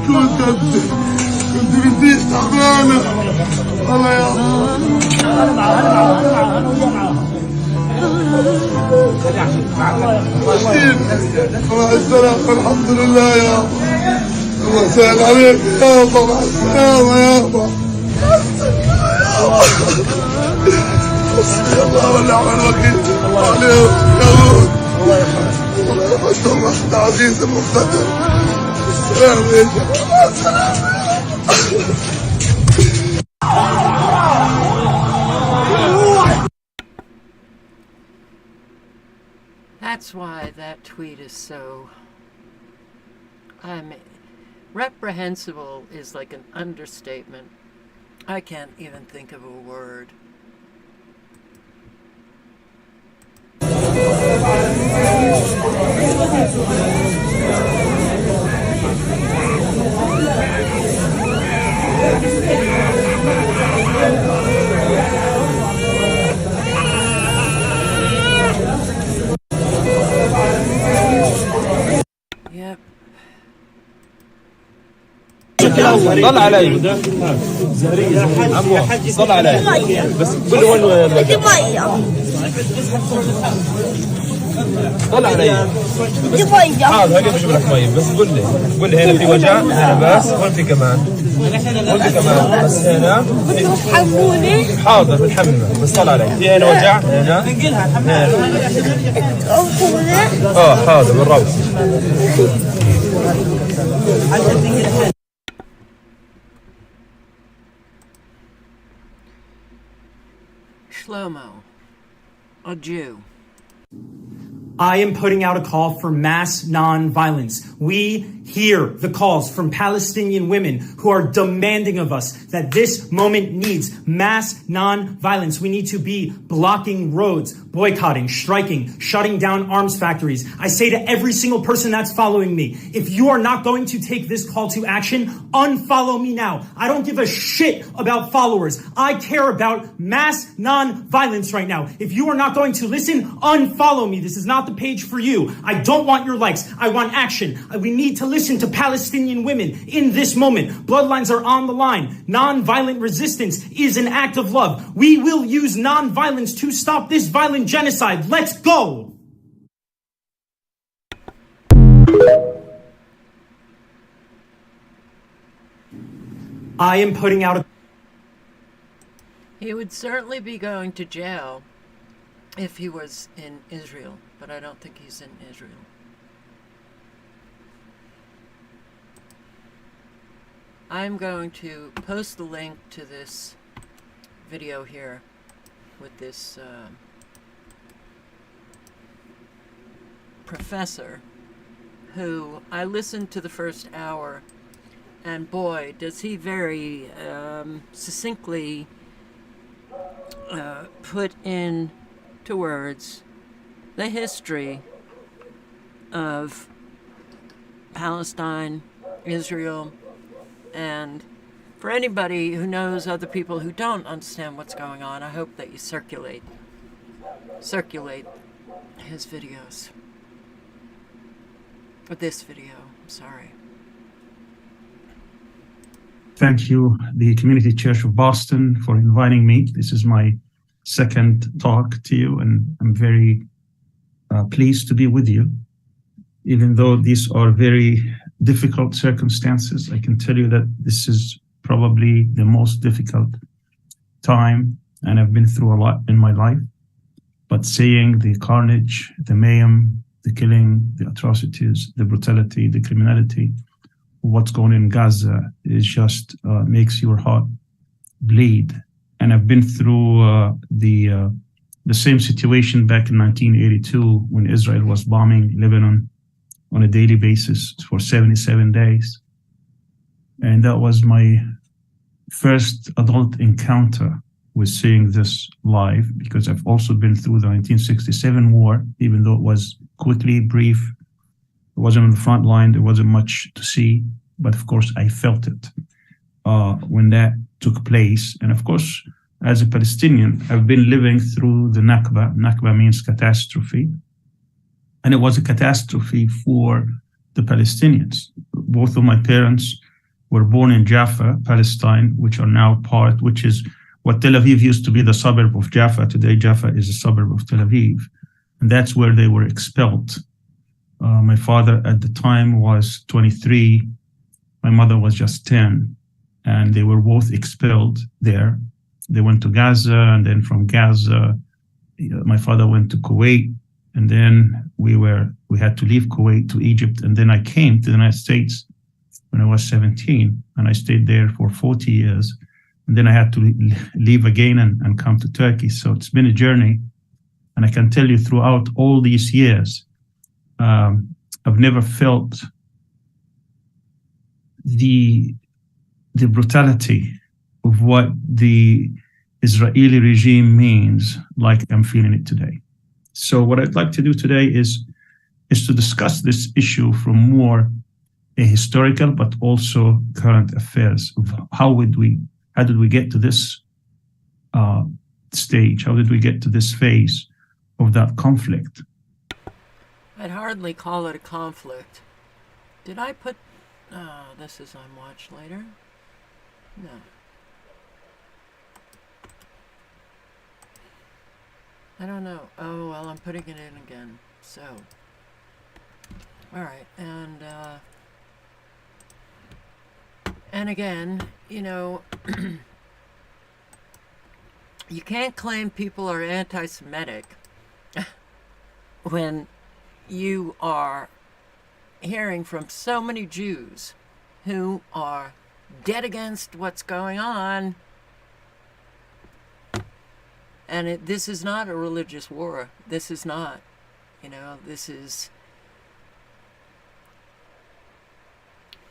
كنت بديش تعبانة الله يا مع السلامة الحمد لله يا الله سهل عليك يا مع السلامة يا حسبي الله ونعم الوكيل عليهم يهود الله يحفظهم رحمة عزيز المقتدر السلام يا جماعة السلام. That's why that tweet is so, reprehensible is like an understatement. I can't even think of a word. Yep. صل علي عمو صل علي بس كل وين صل علي حاضر هجيب اشرب لك مي بس قول لي هنا في وجع هنا بس هون في كمان هون في كمان بس هنا حاضر بنحمل بس صل علي في هنا وجع هنا حاضر بالروح Shlomo, a Jew. I am putting out a call for mass non-violence. We hear the calls from Palestinian women who are demanding of us that this moment needs mass non-violence. We need to be blocking roads, boycotting, striking, shutting down arms factories. I say to every single person that's following me, if you are not going to take this call to action, unfollow me now. I don't give a shit about followers. I care about mass non-violence right now. If you are not going to listen, unfollow me. This is not the page for you. I don't want your likes. I want action. We need to listen to Palestinian women in this moment. Bloodlines are on the line. Non-violent resistance is an act of love. We will use non-violence to stop this violent genocide. Let's go! I am putting out a... He would certainly be going to jail if he was in Israel, but I don't think he's in Israel. I'm going to post the link to this video here with this professor who I listened to the first hour, and boy, does he very succinctly put in to words the history of Palestine, Israel, and for anybody who knows other people who don't understand what's going on, I hope that you circulate his videos. Or this video, sorry. Thank you, the Community Church of Boston, for inviting me. This is my second talk to you, and I'm very pleased to be with you. Even though these are very difficult circumstances, I can tell you that this is probably the most difficult time, and I've been through a lot in my life. But seeing the carnage, the mayhem, the killing, the atrocities, the brutality, the criminality, what's going on in Gaza is just makes your heart bleed. And I've been through the same situation back in 1982 when Israel was bombing Lebanon on a daily basis for 77 days. And that was my first adult encounter with seeing this live, because I've also been through the 1967 war, even though it was quickly, brief. It wasn't on the front line. There wasn't much to see, but of course I felt it when that took place. And of course, as a Palestinian, I've been living through the Nakba. Nakba means catastrophe. And it was a catastrophe for the Palestinians. Both of my parents were born in Jaffa, Palestine, which is what Tel Aviv used to be, the suburb of Jaffa. Today, Jaffa is a suburb of Tel Aviv. And that's where they were expelled. My father at the time was 23. My mother was just 10. And they were both expelled there. They went to Gaza, and then from Gaza, my father went to Kuwait. And then we had to leave Kuwait to Egypt. And then I came to the United States when I was 17, and I stayed there for 40 years. And then I had to leave again and come to Turkey. So it's been a journey. And I can tell you throughout all these years, I've never felt the brutality of what the Israeli regime means like I'm feeling it today. So what I'd like to do today is to discuss this issue from more a historical but also current affairs of how did we get to this stage? How did we get to this phase of that conflict? I'd hardly call it a conflict. Did I put... this is on watch later? No. I don't know. Oh, well, I'm putting it in again. So. Alright, and again, you know, you can't claim people are anti-Semitic when you are hearing from so many Jews who are dead against what's going on. And this is not a religious war. This is not, you know, this is,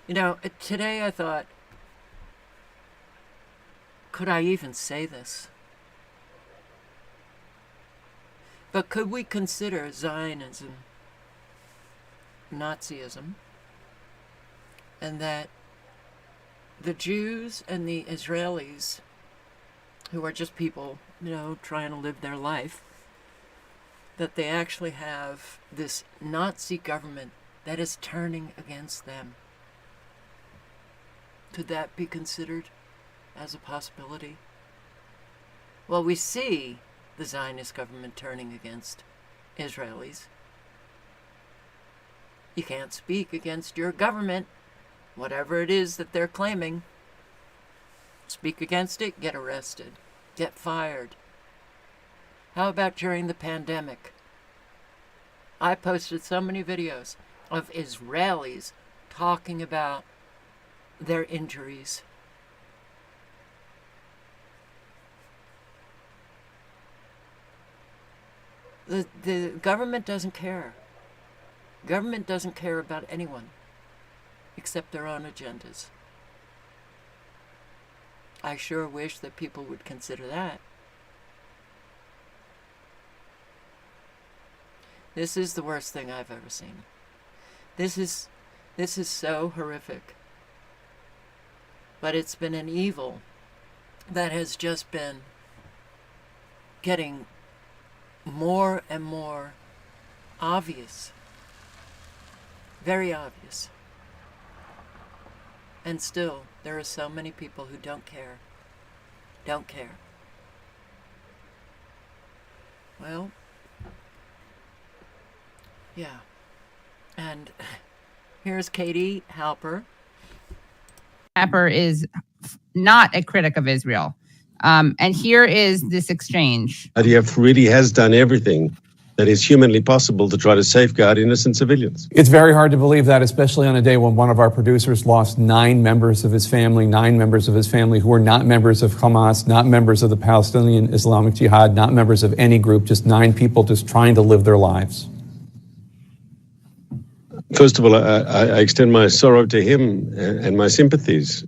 you know, today I thought, could I even say this? But could we consider Zionism Nazism, and that the Jews and the Israelis, who are just people, you know, trying to live their life, that they actually have this Nazi government that is turning against them? Could that be considered as a possibility? Well, we see the Zionist government turning against Israelis. You can't speak against your government, whatever it is that they're claiming. Speak against it, get arrested, get fired. How about during the pandemic? I posted so many videos of Israelis talking about their injuries. The government doesn't care. Government doesn't care about anyone except their own agendas. I sure wish that people would consider that. This is the worst thing I've ever seen. This is This is so horrific. But it's been an evil that has just been getting more and more obvious. Very obvious. And still, there are so many people who don't care. Don't care. Well, yeah. And here's Katie Halper. Halper is not a critic of Israel. And here is this exchange. IDF really has done everything that is humanly possible to try to safeguard innocent civilians. It's very hard to believe that, especially on a day when one of our producers lost 9 members of his family who are not members of Hamas, not members of the Palestinian Islamic Jihad, not members of any group, just 9 people just trying to live their lives. First of all, I extend my sorrow to him and my sympathies.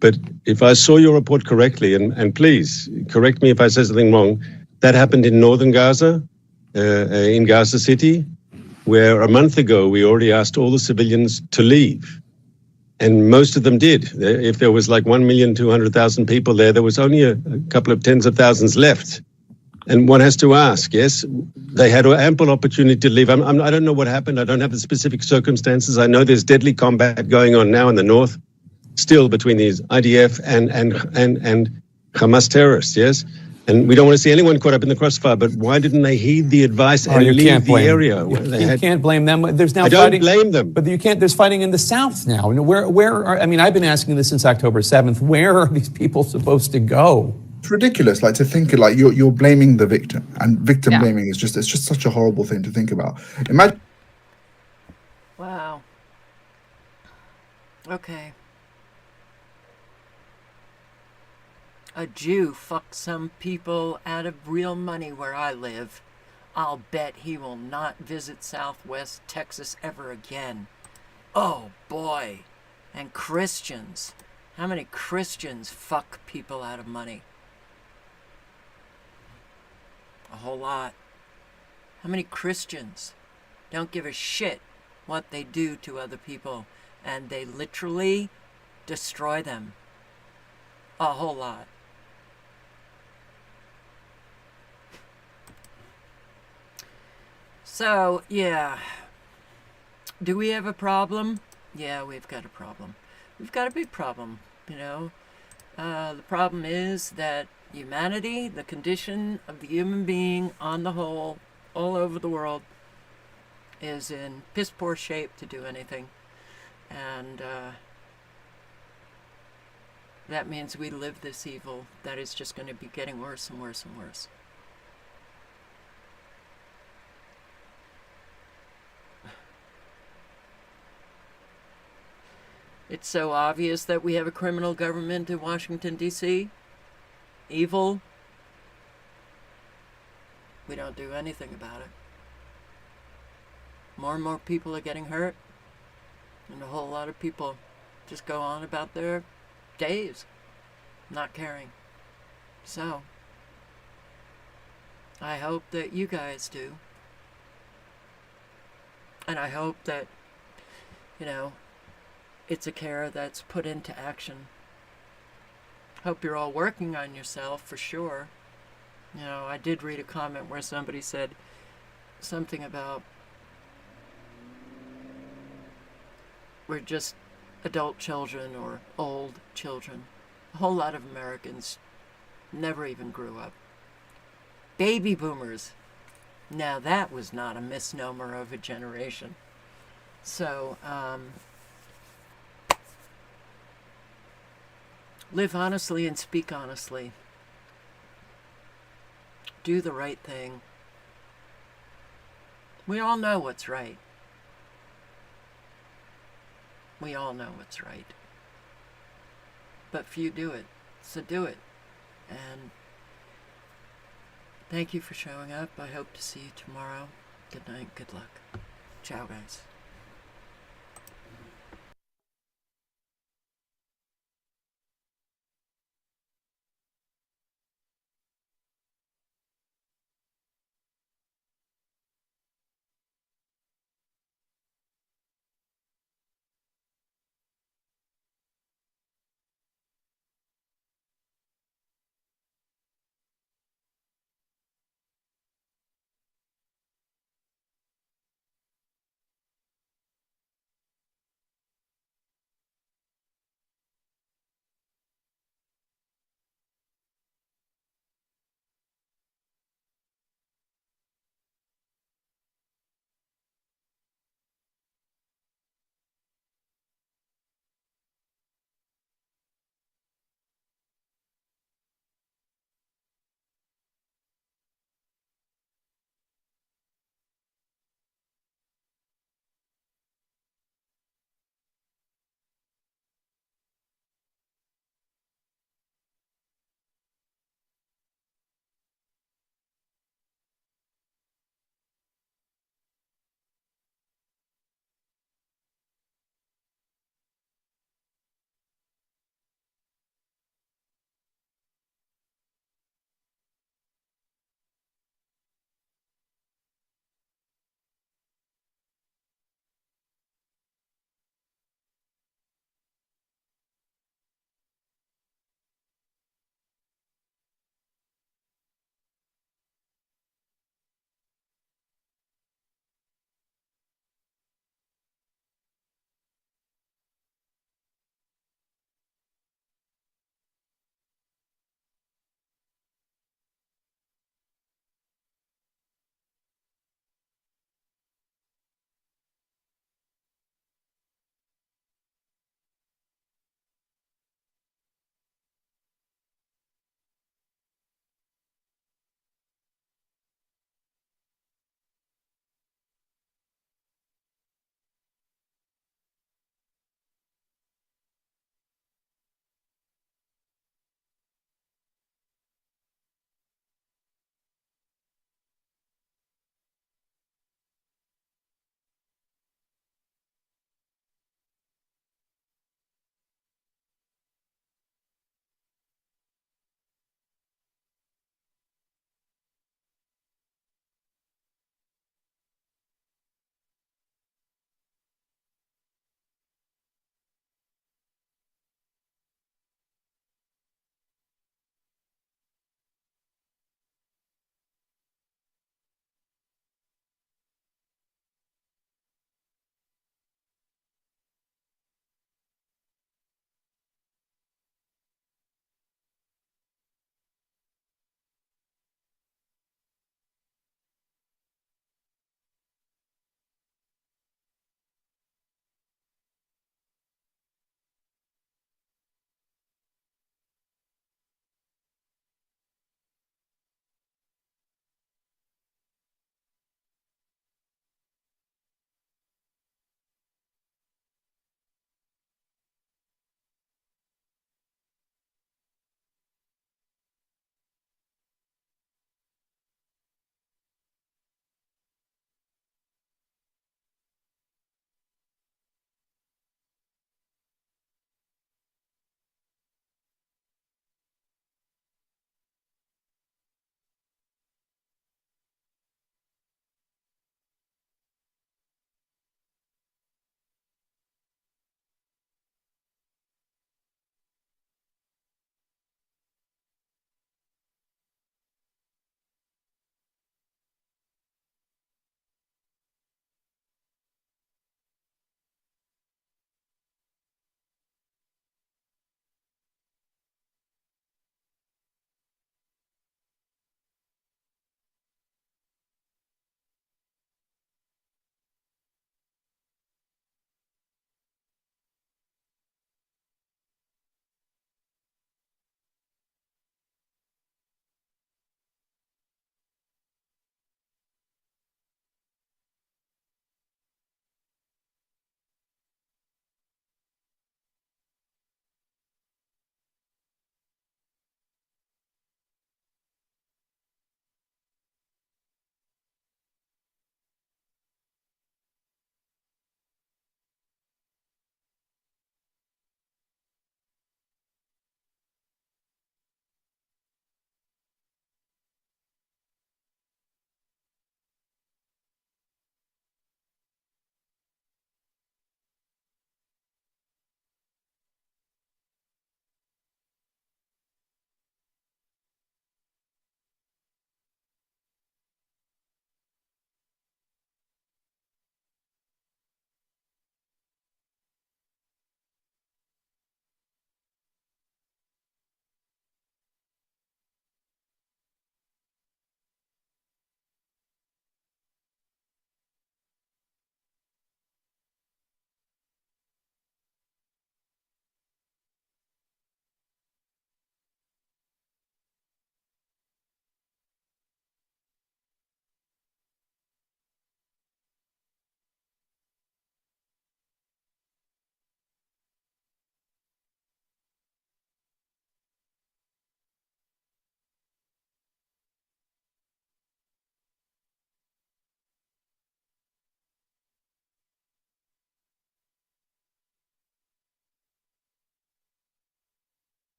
But if I saw your report correctly, and please correct me if I say something wrong, that happened in northern Gaza, in Gaza City, where a month ago we already asked all the civilians to leave. And most of them did. If there was like 1,200,000 people there was only a couple of tens of thousands left. And one has to ask, yes, they had ample opportunity to leave. I don't know what happened. I don't have the specific circumstances. I know there's deadly combat going on now in the north, still between these IDF and Hamas terrorists, yes? And we don't want to see anyone caught up in the crossfire, but why didn't they heed the advice and leave the area? You can't blame them. There's now I don't blame them. But you can't. There's fighting in the south now. I've been asking this since October 7th. Where are these people supposed to go? It's ridiculous. Like to think like you're blaming the victim, and victim blaming is it's just such a horrible thing to think about. Imagine. Wow. Okay. A Jew fucked some people out of real money where I live. I'll bet he will not visit Southwest Texas ever again. Oh boy. And Christians. How many Christians fuck people out of money? A whole lot. How many Christians don't give a shit what they do to other people, and they literally destroy them? A whole lot. So, yeah. Do we have a problem? Yeah, we've got a problem. We've got a big problem, you know. The problem is that humanity, the condition of the human being on the whole, all over the world, is in piss poor shape to do anything. And that means we live this evil that is just going to be getting worse and worse and worse. It's so obvious that we have a criminal government in Washington, D.C. Evil. We don't do anything about it. More and more people are getting hurt. And a whole lot of people just go on about their days, not caring. So, I hope that you guys do. And I hope that, you know, it's a care that's put into action. Hope you're all working on yourself for sure. You know, I did read a comment where somebody said something about we're just adult children or old children. A whole lot of Americans never even grew up. Baby boomers. Now that was not a misnomer of a generation. So, live honestly and speak honestly. Do the right thing. We all know what's right. We all know what's right. But few do it. So do it. And thank you for showing up. I hope to see you tomorrow. Good night. Good luck. Ciao, guys.